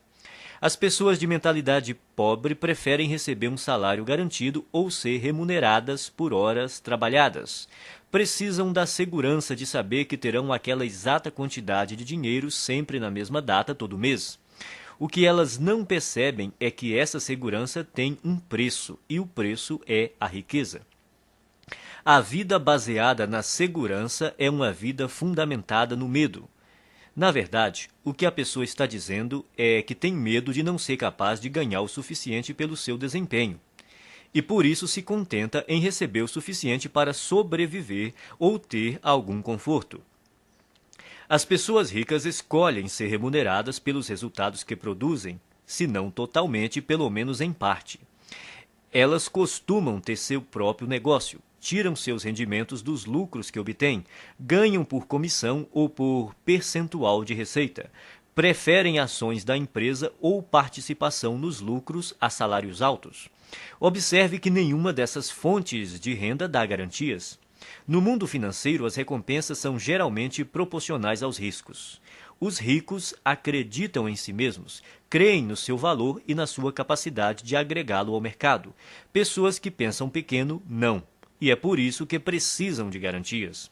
As pessoas de mentalidade pobre preferem receber um salário garantido ou ser remuneradas por horas trabalhadas. Precisam da segurança de saber que terão aquela exata quantidade de dinheiro sempre na mesma data todo mês. O que elas não percebem é que essa segurança tem um preço, e o preço é a riqueza. A vida baseada na segurança é uma vida fundamentada no medo. Na verdade, o que a pessoa está dizendo é que tem medo de não ser capaz de ganhar o suficiente pelo seu desempenho. E por isso se contenta em receber o suficiente para sobreviver ou ter algum conforto. As pessoas ricas escolhem ser remuneradas pelos resultados que produzem, se não totalmente, pelo menos em parte. Elas costumam ter seu próprio negócio, tiram seus rendimentos dos lucros que obtêm, ganham por comissão ou por percentual de receita, preferem ações da empresa ou participação nos lucros a salários altos. Observe que nenhuma dessas fontes de renda dá garantias. No mundo financeiro, as recompensas são geralmente proporcionais aos riscos. Os ricos acreditam em si mesmos, creem no seu valor e na sua capacidade de agregá-lo ao mercado. Pessoas que pensam pequeno, não. E é por isso que precisam de garantias.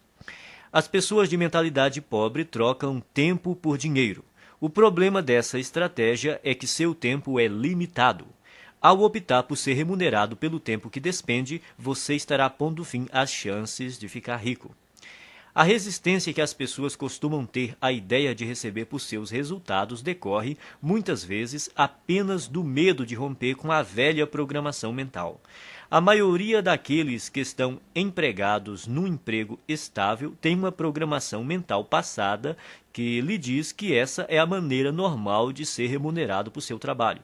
As pessoas de mentalidade pobre trocam tempo por dinheiro. O problema dessa estratégia é que seu tempo é limitado. Ao optar por ser remunerado pelo tempo que despende, você estará pondo fim às chances de ficar rico. A resistência que as pessoas costumam ter à ideia de receber por seus resultados decorre, muitas vezes, apenas do medo de romper com a velha programação mental. A maioria daqueles que estão empregados num emprego estável tem uma programação mental passada que lhe diz que essa é a maneira normal de ser remunerado por seu trabalho.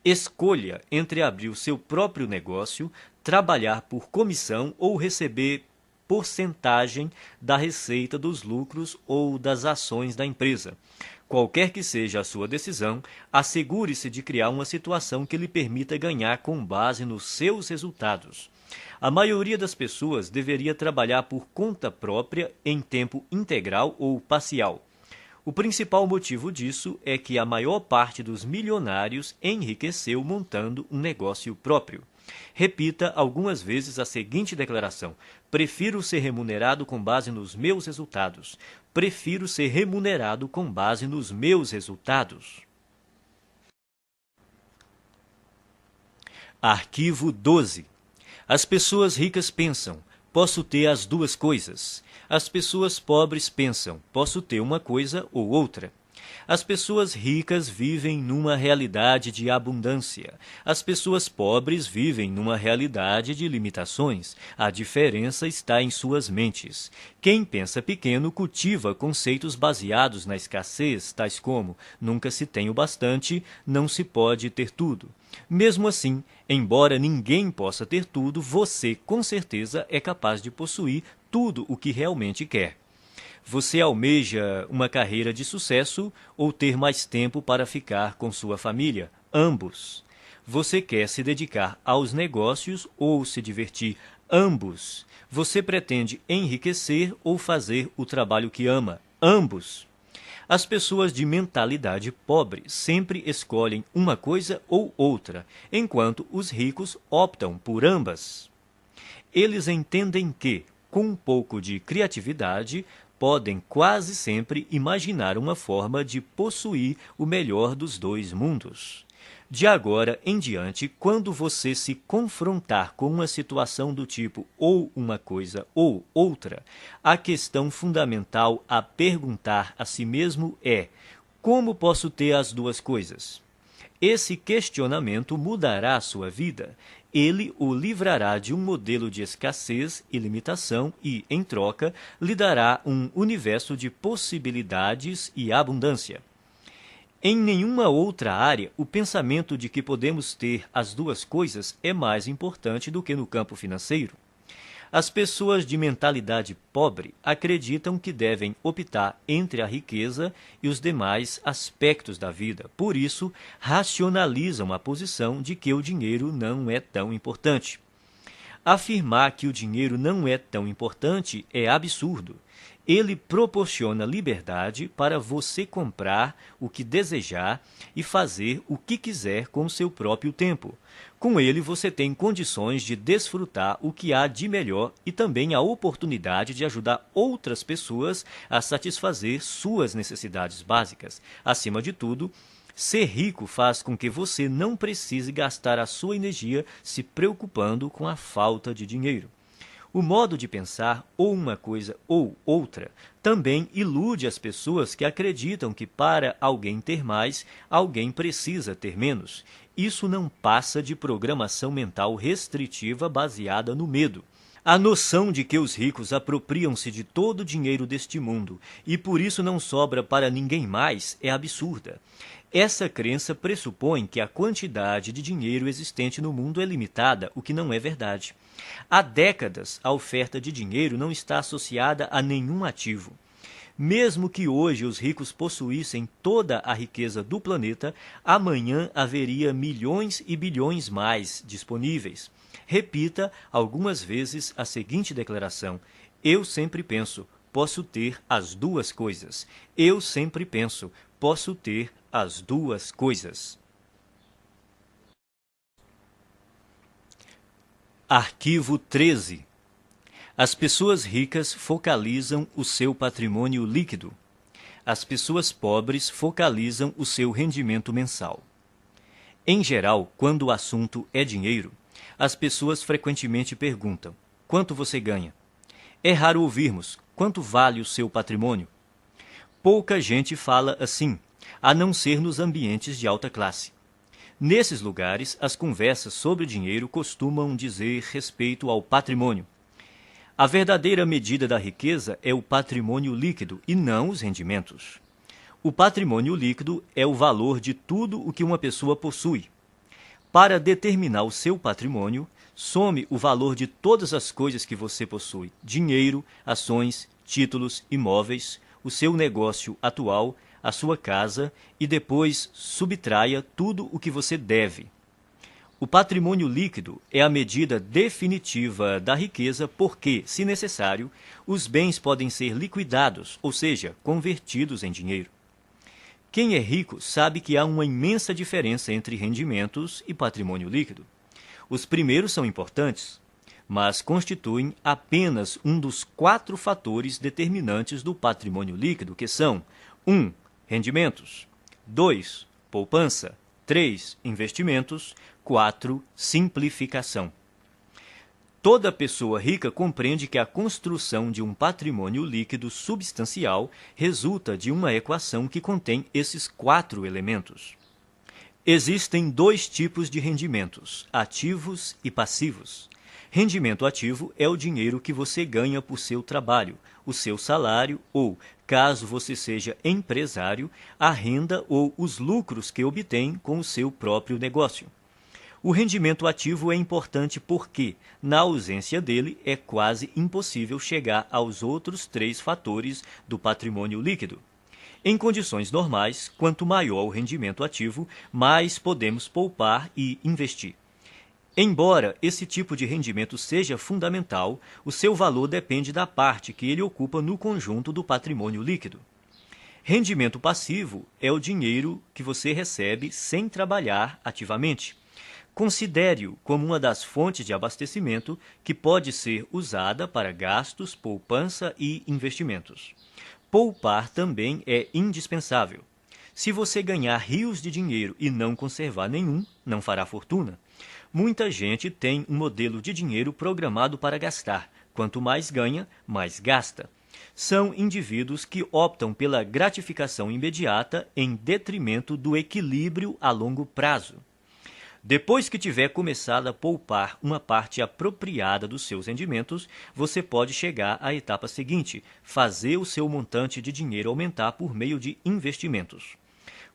Escolha entre abrir o seu próprio negócio, trabalhar por comissão ou receber porcentagem da receita dos lucros ou das ações da empresa. Qualquer que seja a sua decisão, assegure-se de criar uma situação que lhe permita ganhar com base nos seus resultados. A maioria das pessoas deveria trabalhar por conta própria em tempo integral ou parcial. O principal motivo disso é que a maior parte dos milionários enriqueceu montando um negócio próprio. Repita algumas vezes a seguinte declaração: prefiro ser remunerado com base nos meus resultados. Prefiro ser remunerado com base nos meus resultados. Arquivo 12. As pessoas ricas pensam: posso ter as duas coisas. As pessoas pobres pensam: posso ter uma coisa ou outra. As pessoas ricas vivem numa realidade de abundância. As pessoas pobres vivem numa realidade de limitações. A diferença está em suas mentes. Quem pensa pequeno cultiva conceitos baseados na escassez, tais como: nunca se tem o bastante, não se pode ter tudo. Mesmo assim, embora ninguém possa ter tudo, você, com certeza, é capaz de possuir tudo o que realmente quer. Você almeja uma carreira de sucesso ou ter mais tempo para ficar com sua família? Ambos. Você quer se dedicar aos negócios ou se divertir? Ambos. Você pretende enriquecer ou fazer o trabalho que ama? Ambos. As pessoas de mentalidade pobre sempre escolhem uma coisa ou outra, enquanto os ricos optam por ambas. Eles entendem que, com um pouco de criatividade, podem quase sempre imaginar uma forma de possuir o melhor dos dois mundos. De agora em diante, quando você se confrontar com uma situação do tipo ou uma coisa ou outra, a questão fundamental a perguntar a si mesmo é: como posso ter as duas coisas? Esse questionamento mudará a sua vida. Ele o livrará de um modelo de escassez e limitação e, em troca, lhe dará um universo de possibilidades e abundância. Em nenhuma outra área, o pensamento de que podemos ter as duas coisas é mais importante do que no campo financeiro. As pessoas de mentalidade pobre acreditam que devem optar entre a riqueza e os demais aspectos da vida. Por isso, racionalizam a posição de que o dinheiro não é tão importante. Afirmar que o dinheiro não é tão importante é absurdo. Ele proporciona liberdade para você comprar o que desejar e fazer o que quiser com o seu próprio tempo. Com ele, você tem condições de desfrutar o que há de melhor e também a oportunidade de ajudar outras pessoas a satisfazer suas necessidades básicas. Acima de tudo, ser rico faz com que você não precise gastar a sua energia se preocupando com a falta de dinheiro. O modo de pensar, ou uma coisa ou outra, também ilude as pessoas que acreditam que para alguém ter mais, alguém precisa ter menos. Isso não passa de programação mental restritiva baseada no medo. A noção de que os ricos apropriam-se de todo o dinheiro deste mundo e por isso não sobra para ninguém mais é absurda. Essa crença pressupõe que a quantidade de dinheiro existente no mundo é limitada, o que não é verdade. Há décadas, a oferta de dinheiro não está associada a nenhum ativo. Mesmo que hoje os ricos possuíssem toda a riqueza do planeta, amanhã haveria milhões e bilhões mais disponíveis. Repita algumas vezes a seguinte declaração: eu sempre penso, posso ter as duas coisas. Eu sempre penso, posso ter as duas coisas. Arquivo 13. As pessoas ricas focalizam o seu patrimônio líquido. As pessoas pobres focalizam o seu rendimento mensal. Em geral, quando o assunto é dinheiro, as pessoas frequentemente perguntam: quanto você ganha? É raro ouvirmos: quanto vale o seu patrimônio? Pouca gente fala assim, a não ser nos ambientes de alta classe. Nesses lugares, as conversas sobre dinheiro costumam dizer respeito ao patrimônio. A verdadeira medida da riqueza é o patrimônio líquido e não os rendimentos. O patrimônio líquido é o valor de tudo o que uma pessoa possui. Para determinar o seu patrimônio, some o valor de todas as coisas que você possui: dinheiro, ações, títulos, imóveis, o seu negócio atual, a sua casa, e depois subtraia tudo o que você deve. O patrimônio líquido é a medida definitiva da riqueza porque, se necessário, os bens podem ser liquidados, ou seja, convertidos em dinheiro. Quem é rico sabe que há uma imensa diferença entre rendimentos e patrimônio líquido. Os primeiros são importantes, mas constituem apenas um dos 4 fatores determinantes do patrimônio líquido, que são: 1. Rendimentos. 2. Poupança. 3. Investimentos. 4. Simplificação. Toda pessoa rica compreende que a construção de um patrimônio líquido substancial resulta de uma equação que contém esses 4 elementos. Existem 2 tipos de rendimentos: ativos e passivos. Rendimento ativo é o dinheiro que você ganha por seu trabalho, o seu salário ou, caso você seja empresário, a renda ou os lucros que obtém com o seu próprio negócio. O rendimento ativo é importante porque, na ausência dele, é quase impossível chegar aos outros 3 fatores do patrimônio líquido. Em condições normais, quanto maior o rendimento ativo, mais podemos poupar e investir. Embora esse tipo de rendimento seja fundamental, o seu valor depende da parte que ele ocupa no conjunto do patrimônio líquido. Rendimento passivo é o dinheiro que você recebe sem trabalhar ativamente. Considere-o como uma das fontes de abastecimento que pode ser usada para gastos, poupança e investimentos. Poupar também é indispensável. Se você ganhar rios de dinheiro e não conservar nenhum, não fará fortuna. Muita gente tem um modelo de dinheiro programado para gastar. Quanto mais ganha, mais gasta. São indivíduos que optam pela gratificação imediata em detrimento do equilíbrio a longo prazo. Depois que tiver começado a poupar uma parte apropriada dos seus rendimentos, você pode chegar à etapa seguinte, fazer o seu montante de dinheiro aumentar por meio de investimentos.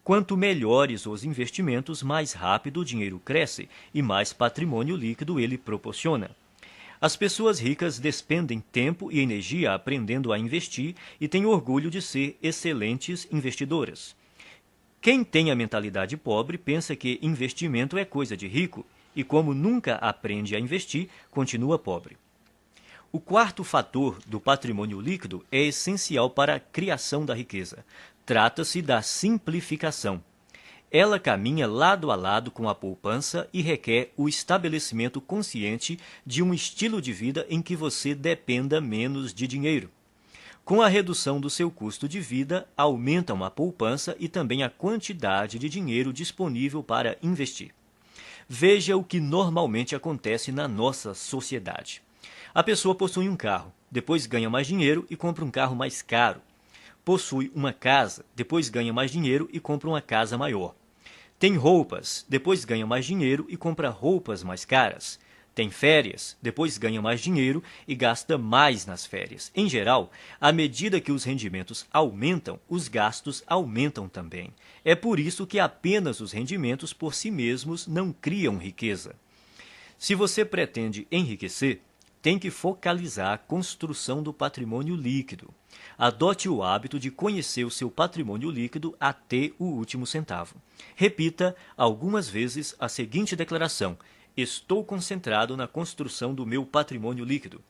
Quanto melhores os investimentos, mais rápido o dinheiro cresce e mais patrimônio líquido ele proporciona. As pessoas ricas despendem tempo e energia aprendendo a investir e têm orgulho de ser excelentes investidoras. Quem tem a mentalidade pobre pensa que investimento é coisa de rico e, como nunca aprende a investir, continua pobre. O quarto fator do patrimônio líquido é essencial para a criação da riqueza. Trata-se da simplificação. Ela caminha lado a lado com a poupança e requer o estabelecimento consciente de um estilo de vida em que você dependa menos de dinheiro. Com a redução do seu custo de vida, aumentam a poupança e também a quantidade de dinheiro disponível para investir. Veja o que normalmente acontece na nossa sociedade. A pessoa possui um carro, depois ganha mais dinheiro e compra um carro mais caro. Possui uma casa, depois ganha mais dinheiro e compra uma casa maior. Tem roupas, depois ganha mais dinheiro e compra roupas mais caras. Tem férias, depois ganha mais dinheiro e gasta mais nas férias. Em geral, à medida que os rendimentos aumentam, os gastos aumentam também. É por isso que apenas os rendimentos por si mesmos não criam riqueza. Se você pretende enriquecer, tem que focalizar a construção do patrimônio líquido. Adote o hábito de conhecer o seu patrimônio líquido até o último centavo. Repita algumas vezes a seguinte declaração: estou concentrado na construção do meu patrimônio líquido.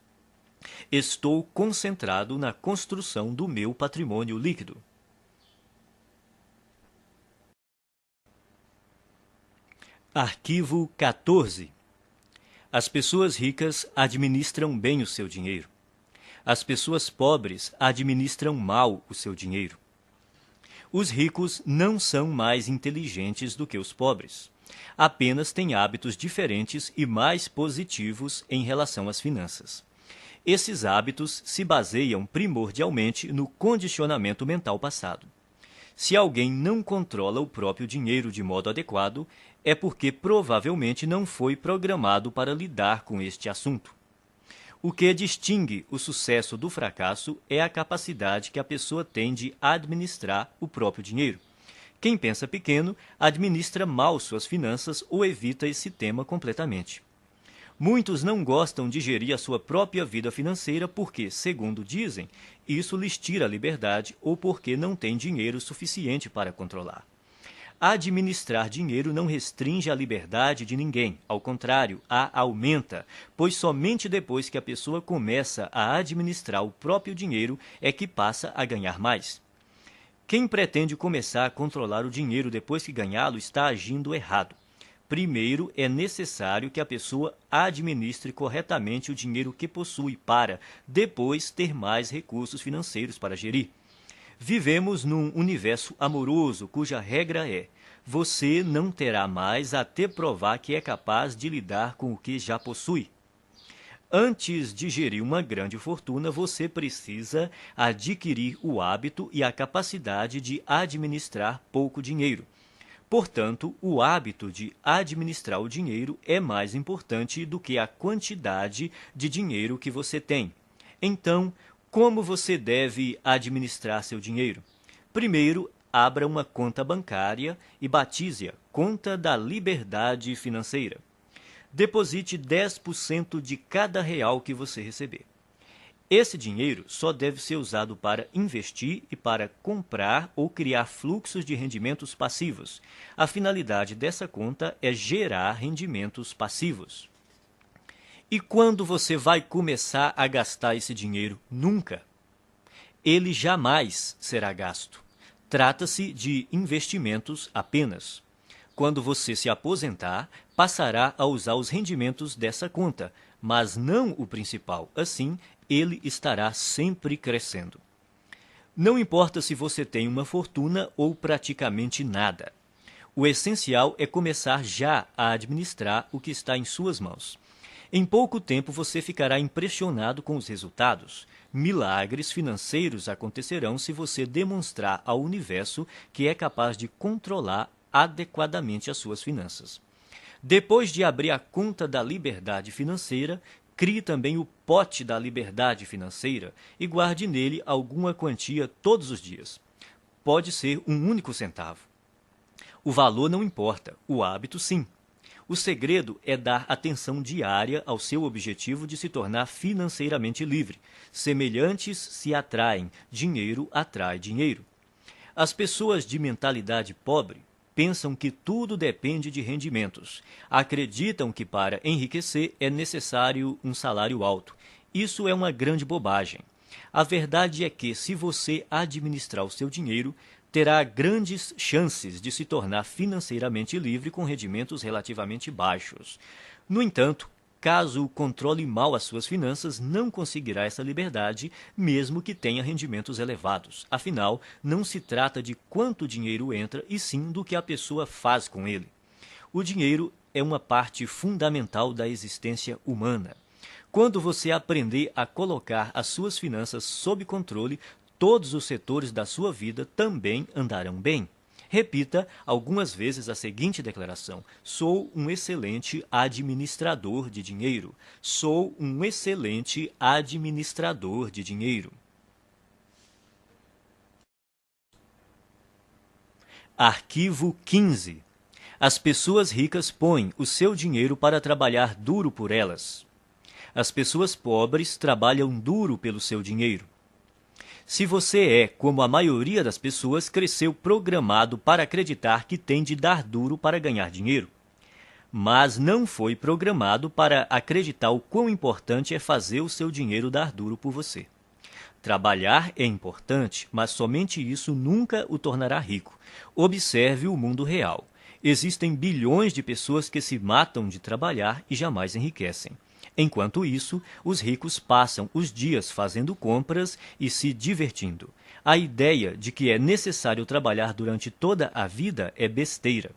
Estou concentrado na construção do meu patrimônio líquido. Arquivo 14. As pessoas ricas administram bem o seu dinheiro. As pessoas pobres administram mal o seu dinheiro. Os ricos não são mais inteligentes do que os pobres. Apenas têm hábitos diferentes e mais positivos em relação às finanças. Esses hábitos se baseiam primordialmente no condicionamento mental passado. Se alguém não controla o próprio dinheiro de modo adequado, é porque provavelmente não foi programado para lidar com este assunto. O que distingue o sucesso do fracasso é a capacidade que a pessoa tem de administrar o próprio dinheiro. Quem pensa pequeno administra mal suas finanças ou evita esse tema completamente. Muitos não gostam de gerir a sua própria vida financeira porque, segundo dizem, isso lhes tira a liberdade ou porque não têm dinheiro suficiente para controlar. Administrar dinheiro não restringe a liberdade de ninguém, ao contrário, a aumenta, pois somente depois que a pessoa começa a administrar o próprio dinheiro é que passa a ganhar mais. Quem pretende começar a controlar o dinheiro depois que ganhá-lo está agindo errado. Primeiro, é necessário que a pessoa administre corretamente o dinheiro que possui para, depois, ter mais recursos financeiros para gerir. Vivemos num universo amoroso cuja regra é: você não terá mais até provar que é capaz de lidar com o que já possui. Antes de gerir uma grande fortuna, você precisa adquirir o hábito e a capacidade de administrar pouco dinheiro. Portanto, o hábito de administrar o dinheiro é mais importante do que a quantidade de dinheiro que você tem. Então, como você deve administrar seu dinheiro? Primeiro, abra uma conta bancária e batize-a Conta da Liberdade Financeira. Deposite 10% de cada real que você receber. Esse dinheiro só deve ser usado para investir e para comprar ou criar fluxos de rendimentos passivos. A finalidade dessa conta é gerar rendimentos passivos. E quando você vai começar a gastar esse dinheiro? Nunca. Ele jamais será gasto. Trata-se de investimentos apenas. Quando você se aposentar, passará a usar os rendimentos dessa conta, mas não o principal. Assim, ele estará sempre crescendo. Não importa se você tem uma fortuna ou praticamente nada. O essencial é começar já a administrar o que está em suas mãos. Em pouco tempo você ficará impressionado com os resultados. Milagres financeiros acontecerão se você demonstrar ao universo que é capaz de controlar adequadamente as suas finanças. Depois de abrir a conta da liberdade financeira, crie também o pote da liberdade financeira e guarde nele alguma quantia todos os dias. Pode ser um único centavo. O valor não importa, o hábito sim. O segredo é dar atenção diária ao seu objetivo de se tornar financeiramente livre. Semelhantes se atraem, dinheiro atrai dinheiro. As pessoas de mentalidade pobre pensam que tudo depende de rendimentos. Acreditam que para enriquecer é necessário um salário alto. Isso é uma grande bobagem. A verdade é que, se você administrar o seu dinheiro, terá grandes chances de se tornar financeiramente livre com rendimentos relativamente baixos. No entanto, caso controle mal as suas finanças, não conseguirá essa liberdade, mesmo que tenha rendimentos elevados. Afinal, não se trata de quanto dinheiro entra, e sim do que a pessoa faz com ele. O dinheiro é uma parte fundamental da existência humana. Quando você aprender a colocar as suas finanças sob controle, todos os setores da sua vida também andarão bem. Repita algumas vezes a seguinte declaração: sou um excelente administrador de dinheiro. Sou um excelente administrador de dinheiro. Arquivo 15. As pessoas ricas põem o seu dinheiro para trabalhar duro por elas. As pessoas pobres trabalham duro pelo seu dinheiro. Se você é, como a maioria das pessoas, cresceu programado para acreditar que tem de dar duro para ganhar dinheiro, mas não foi programado para acreditar o quão importante é fazer o seu dinheiro dar duro por você. Trabalhar é importante, mas somente isso nunca o tornará rico. Observe o mundo real. Existem bilhões de pessoas que se matam de trabalhar e jamais enriquecem. Enquanto isso, os ricos passam os dias fazendo compras e se divertindo. A ideia de que é necessário trabalhar durante toda a vida é besteira.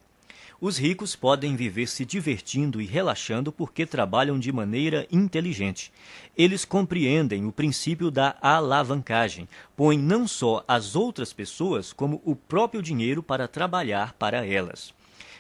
Os ricos podem viver se divertindo e relaxando porque trabalham de maneira inteligente. Eles compreendem o princípio da alavancagem, põem não só as outras pessoas, como o próprio dinheiro para trabalhar para elas.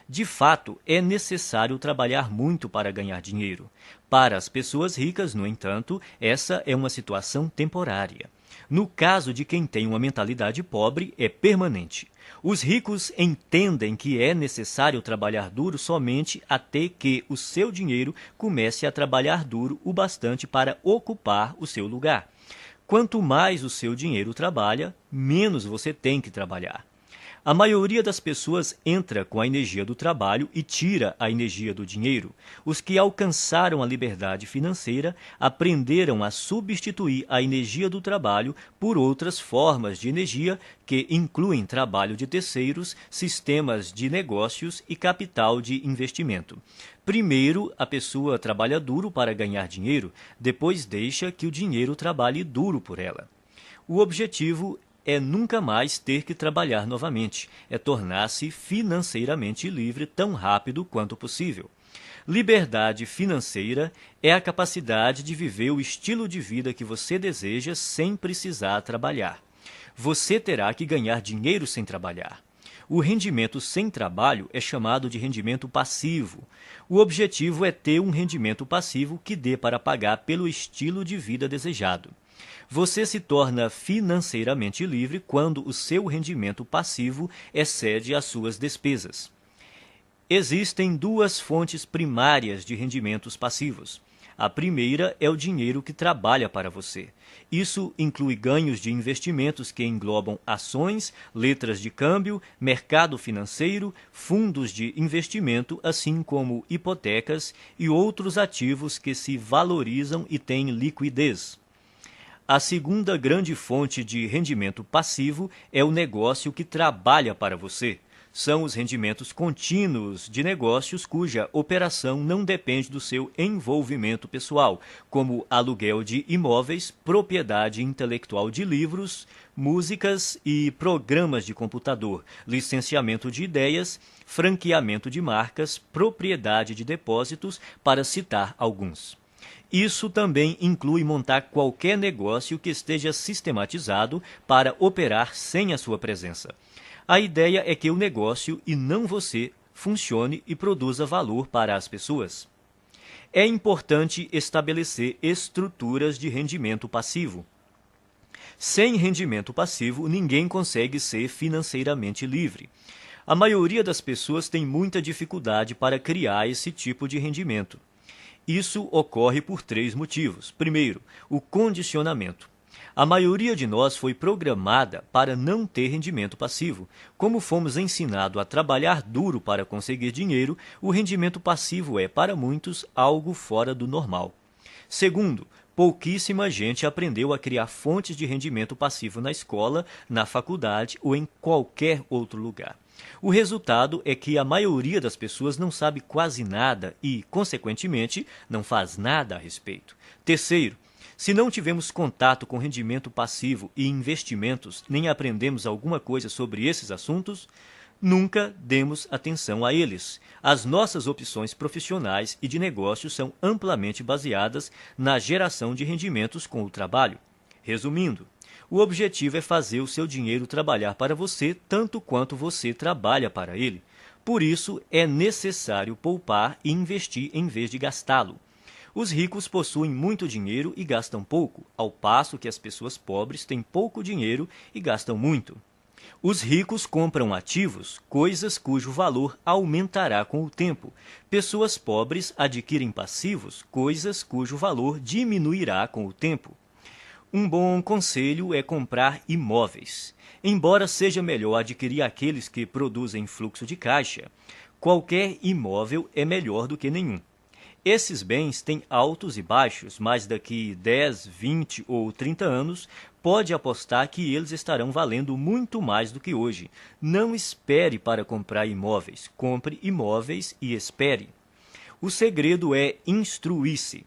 De fato, é necessário trabalhar muito para ganhar dinheiro. Para as pessoas ricas, no entanto, essa é uma situação temporária. No caso de quem tem uma mentalidade pobre, é permanente. Os ricos entendem que é necessário trabalhar duro somente até que o seu dinheiro comece a trabalhar duro o bastante para ocupar o seu lugar. Quanto mais o seu dinheiro trabalha, menos você tem que trabalhar. A maioria das pessoas entra com a energia do trabalho e tira a energia do dinheiro. Os que alcançaram a liberdade financeira aprenderam a substituir a energia do trabalho por outras formas de energia que incluem trabalho de terceiros, sistemas de negócios e capital de investimento. Primeiro, a pessoa trabalha duro para ganhar dinheiro, depois deixa que o dinheiro trabalhe duro por ela. O objetivo é nunca mais ter que trabalhar novamente, é tornar-se financeiramente livre tão rápido quanto possível. Liberdade financeira é a capacidade de viver o estilo de vida que você deseja sem precisar trabalhar. Você terá que ganhar dinheiro sem trabalhar. O rendimento sem trabalho é chamado de rendimento passivo. O objetivo é ter um rendimento passivo que dê para pagar pelo estilo de vida desejado. Você se torna financeiramente livre quando o seu rendimento passivo excede as suas despesas. Existem duas fontes primárias de rendimentos passivos. A primeira é o dinheiro que trabalha para você. Isso inclui ganhos de investimentos que englobam ações, letras de câmbio, mercado financeiro, fundos de investimento, assim como hipotecas e outros ativos que se valorizam e têm liquidez. A segunda grande fonte de rendimento passivo é o negócio que trabalha para você. são os rendimentos contínuos de negócios cuja operação não depende do seu envolvimento pessoal, como aluguel de imóveis, propriedade intelectual de livros, músicas e programas de computador, licenciamento de ideias, franqueamento de marcas, propriedade de depósitos, para citar alguns. Isso também inclui montar qualquer negócio que esteja sistematizado para operar sem a sua presença. A ideia é que o negócio, e não você, funcione e produza valor para as pessoas. É importante estabelecer estruturas de rendimento passivo. Sem rendimento passivo, ninguém consegue ser financeiramente livre. A maioria das pessoas tem muita dificuldade para criar esse tipo de rendimento. Isso ocorre por 3 motivos. Primeiro, o condicionamento. A maioria de nós foi programada para não ter rendimento passivo. Como fomos ensinados a trabalhar duro para conseguir dinheiro, o rendimento passivo é, para muitos, algo fora do normal. Segundo, pouquíssima gente aprendeu a criar fontes de rendimento passivo na escola, na faculdade ou em qualquer outro lugar. O resultado é que a maioria das pessoas não sabe quase nada e, consequentemente, não faz nada a respeito. Terceiro, se não tivemos contato com rendimento passivo e investimentos, nem aprendemos alguma coisa sobre esses assuntos, nunca demos atenção a eles. As nossas opções profissionais e de negócios são amplamente baseadas na geração de rendimentos com o trabalho. Resumindo, o objetivo é fazer o seu dinheiro trabalhar para você tanto quanto você trabalha para ele. Por isso, é necessário poupar e investir em vez de gastá-lo. Os ricos possuem muito dinheiro e gastam pouco, ao passo que as pessoas pobres têm pouco dinheiro e gastam muito. Os ricos compram ativos, coisas cujo valor aumentará com o tempo. Pessoas pobres adquirem passivos, coisas cujo valor diminuirá com o tempo. Um bom conselho é comprar imóveis. Embora seja melhor adquirir aqueles que produzem fluxo de caixa, qualquer imóvel é melhor do que nenhum. Esses bens têm altos e baixos, mas daqui 10, 20 ou 30 anos, pode apostar que eles estarão valendo muito mais do que hoje. Não espere para comprar imóveis. Compre imóveis e espere. O segredo é instruir-se.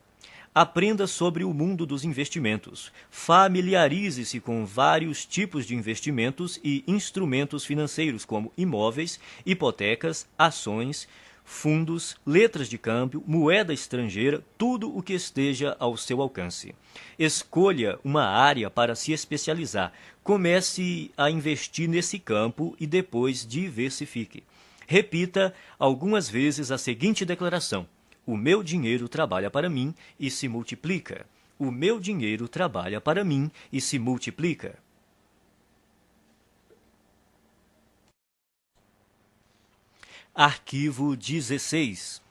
Aprenda sobre o mundo dos investimentos. Familiarize-se com vários tipos de investimentos e instrumentos financeiros, como imóveis, hipotecas, ações, fundos, letras de câmbio, moeda estrangeira, tudo o que esteja ao seu alcance. Escolha uma área para se especializar. Comece a investir nesse campo e depois diversifique. Repita algumas vezes a seguinte declaração: o meu dinheiro trabalha para mim e se multiplica. O meu dinheiro trabalha para mim e se multiplica. Arquivo 16.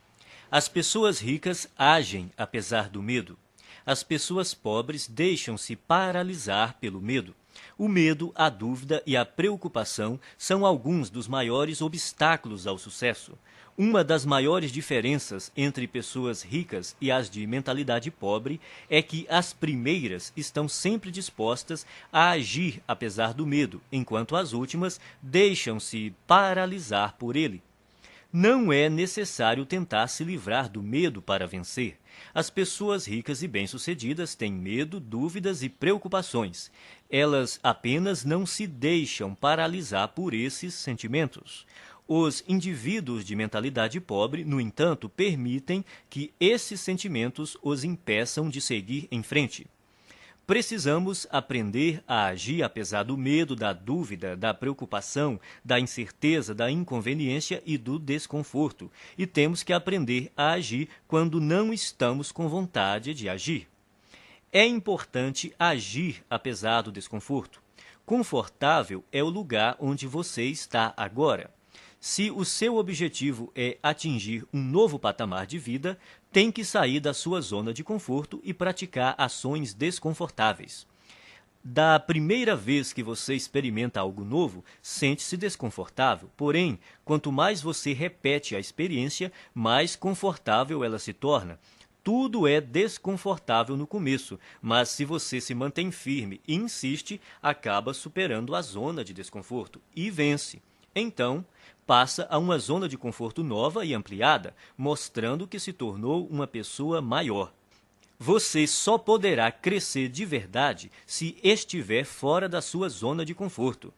As pessoas ricas agem apesar do medo. As pessoas pobres deixam-se paralisar pelo medo. O medo, a dúvida e a preocupação são alguns dos maiores obstáculos ao sucesso. Uma das maiores diferenças entre pessoas ricas e as de mentalidade pobre é que as primeiras estão sempre dispostas a agir apesar do medo, enquanto as últimas deixam-se paralisar por ele. Não é necessário tentar se livrar do medo para vencer. As pessoas ricas e bem-sucedidas têm medo, dúvidas e preocupações. Elas apenas não se deixam paralisar por esses sentimentos. Os indivíduos de mentalidade pobre, no entanto, permitem que esses sentimentos os impeçam de seguir em frente. Precisamos aprender a agir apesar do medo, da dúvida, da preocupação, da incerteza, da inconveniência e do desconforto. E temos que aprender a agir quando não estamos com vontade de agir. É importante agir apesar do desconforto. Confortável é o lugar onde você está agora. Se o seu objetivo é atingir um novo patamar de vida, tem que sair da sua zona de conforto e praticar ações desconfortáveis. Da primeira vez que você experimenta algo novo, sente-se desconfortável. Porém, quanto mais você repete a experiência, mais confortável ela se torna. Tudo é desconfortável no começo, mas se você se mantém firme e insiste, acaba superando a zona de desconforto e vence. Então, passa a uma zona de conforto nova e ampliada, mostrando que se tornou uma pessoa maior. Você só poderá crescer de verdade se estiver fora da sua zona de conforto.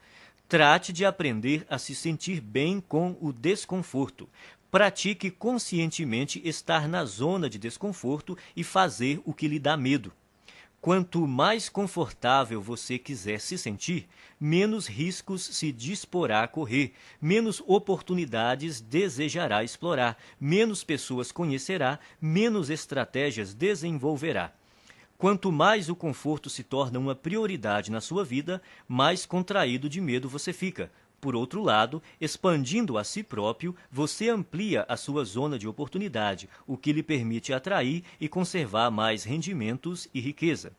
Trate de aprender a se sentir bem com o desconforto. Pratique conscientemente estar na zona de desconforto e fazer o que lhe dá medo. Quanto mais confortável você quiser se sentir, menos riscos se disporá a correr, menos oportunidades desejará explorar, menos pessoas conhecerá, menos estratégias desenvolverá. Quanto mais o conforto se torna uma prioridade na sua vida, mais contraído de medo você fica. Por outro lado, expandindo a si próprio, você amplia a sua zona de oportunidade, o que lhe permite atrair e conservar mais rendimentos e riqueza.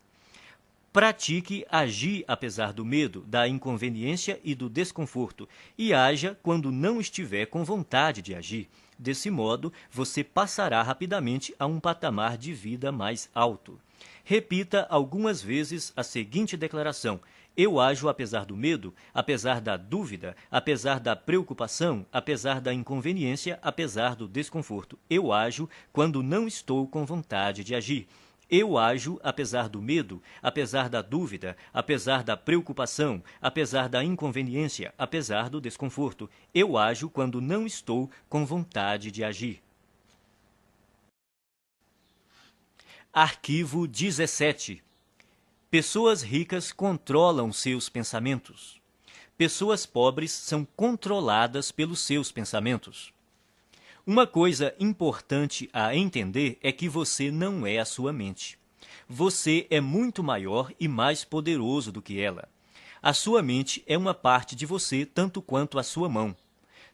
Pratique agir apesar do medo, da inconveniência e do desconforto, e haja quando não estiver com vontade de agir. Desse modo, você passará rapidamente a um patamar de vida mais alto. Repita algumas vezes a seguinte declaração: eu ajo apesar do medo, apesar da dúvida, apesar da preocupação, apesar da inconveniência, apesar do desconforto. Eu ajo quando não estou com vontade de agir. Eu ajo apesar do medo, apesar da dúvida, apesar da preocupação, apesar da inconveniência, apesar do desconforto. Eu ajo quando não estou com vontade de agir. Arquivo 17. Pessoas ricas controlam seus pensamentos. Pessoas pobres são controladas pelos seus pensamentos. Uma coisa importante a entender é que você não é a sua mente. Você é muito maior e mais poderoso do que ela. A sua mente é uma parte de você tanto quanto a sua mão.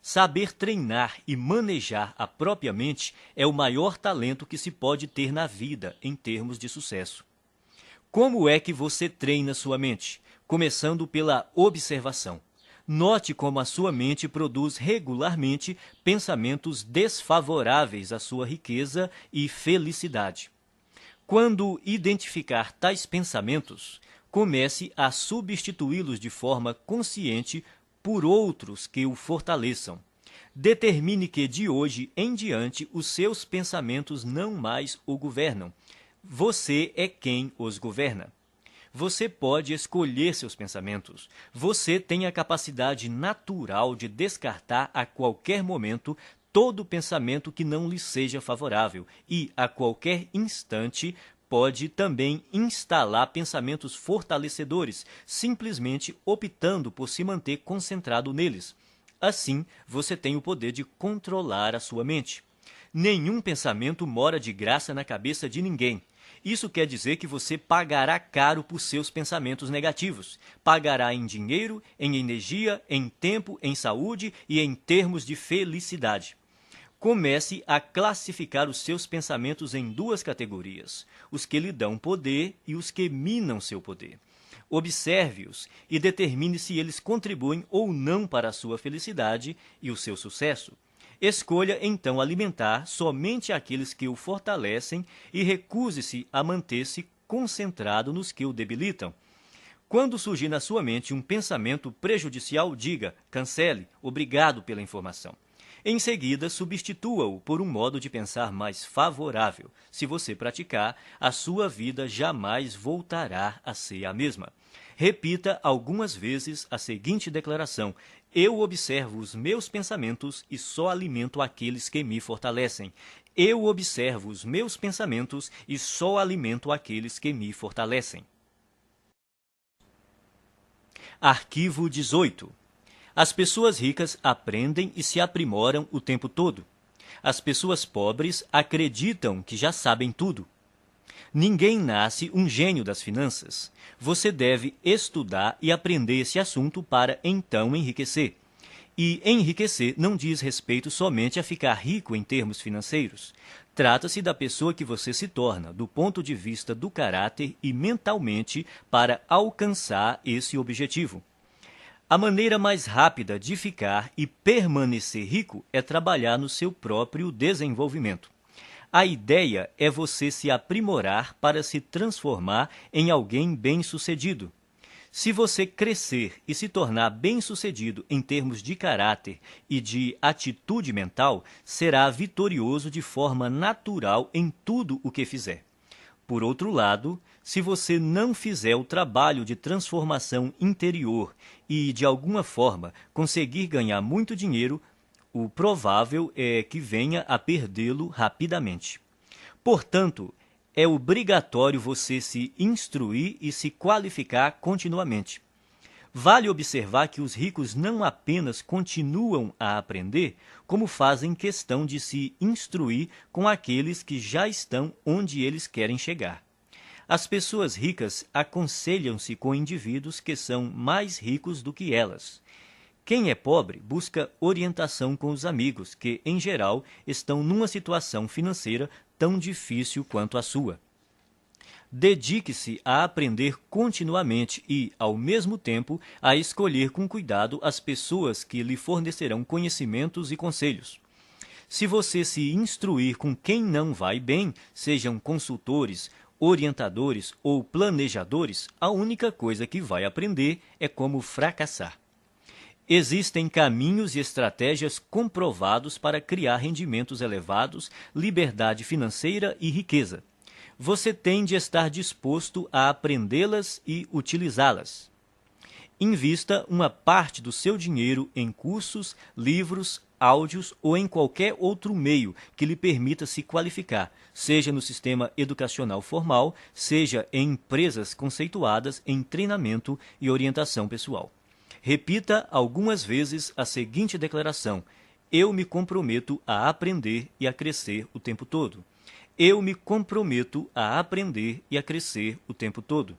Saber treinar e manejar a própria mente é o maior talento que se pode ter na vida em termos de sucesso. Como é que você treina sua mente? Começando pela observação. Note como a sua mente produz regularmente pensamentos desfavoráveis à sua riqueza e felicidade. Quando identificar tais pensamentos, comece a substituí-los de forma consciente por outros que o fortaleçam. Determine que de hoje em diante os seus pensamentos não mais o governam. Você é quem os governa. Você pode escolher seus pensamentos. Você tem a capacidade natural de descartar a qualquer momento todo pensamento que não lhe seja favorável e, a qualquer instante, pode também instalar pensamentos fortalecedores, simplesmente optando por se manter concentrado neles. Assim, você tem o poder de controlar a sua mente. Nenhum pensamento mora de graça na cabeça de ninguém. Isso quer dizer que você pagará caro por seus pensamentos negativos. Pagará em dinheiro, em energia, em tempo, em saúde e em termos de felicidade. Comece a classificar os seus pensamentos em duas categorias: os que lhe dão poder e os que minam seu poder. Observe-os e determine se eles contribuem ou não para a sua felicidade e o seu sucesso. Escolha, então, alimentar somente aqueles que o fortalecem e recuse-se a manter-se concentrado nos que o debilitam. Quando surgir na sua mente um pensamento prejudicial, diga: cancele, obrigado pela informação. Em seguida, substitua-o por um modo de pensar mais favorável. Se você praticar, a sua vida jamais voltará a ser a mesma. Repita algumas vezes a seguinte declaração: eu observo os meus pensamentos e só alimento aqueles que me fortalecem. Eu observo os meus pensamentos e só alimento aqueles que me fortalecem. Arquivo 18. As pessoas ricas aprendem e se aprimoram o tempo todo. As pessoas pobres acreditam que já sabem tudo. Ninguém nasce um gênio das finanças. Você deve estudar e aprender esse assunto para então enriquecer. E enriquecer não diz respeito somente a ficar rico em termos financeiros. Trata-se da pessoa que você se torna, do ponto de vista do caráter e mentalmente, para alcançar esse objetivo. A maneira mais rápida de ficar e permanecer rico é trabalhar no seu próprio desenvolvimento. A ideia é você se aprimorar para se transformar em alguém bem-sucedido. Se você crescer e se tornar bem-sucedido em termos de caráter e de atitude mental, será vitorioso de forma natural em tudo o que fizer. Por outro lado, se você não fizer o trabalho de transformação interior e, de alguma forma, conseguir ganhar muito dinheiro, o provável é que venha a perdê-lo rapidamente. Portanto, é obrigatório você se instruir e se qualificar continuamente. Vale observar que os ricos não apenas continuam a aprender, como fazem questão de se instruir com aqueles que já estão onde eles querem chegar. As pessoas ricas aconselham-se com indivíduos que são mais ricos do que elas. Quem é pobre busca orientação com os amigos, que, em geral, estão numa situação financeira tão difícil quanto a sua. Dedique-se a aprender continuamente e, ao mesmo tempo, a escolher com cuidado as pessoas que lhe fornecerão conhecimentos e conselhos. Se você se instruir com quem não vai bem, sejam consultores, orientadores ou planejadores, a única coisa que vai aprender é como fracassar. Existem caminhos e estratégias comprovados para criar rendimentos elevados, liberdade financeira e riqueza. Você tem de estar disposto a aprendê-las e utilizá-las. Invista uma parte do seu dinheiro em cursos, livros, áudios ou em qualquer outro meio que lhe permita se qualificar, seja no sistema educacional formal, seja em empresas conceituadas em treinamento e orientação pessoal. Repita algumas vezes a seguinte declaração: eu me comprometo a aprender e a crescer o tempo todo. Eu me comprometo a aprender e a crescer o tempo todo.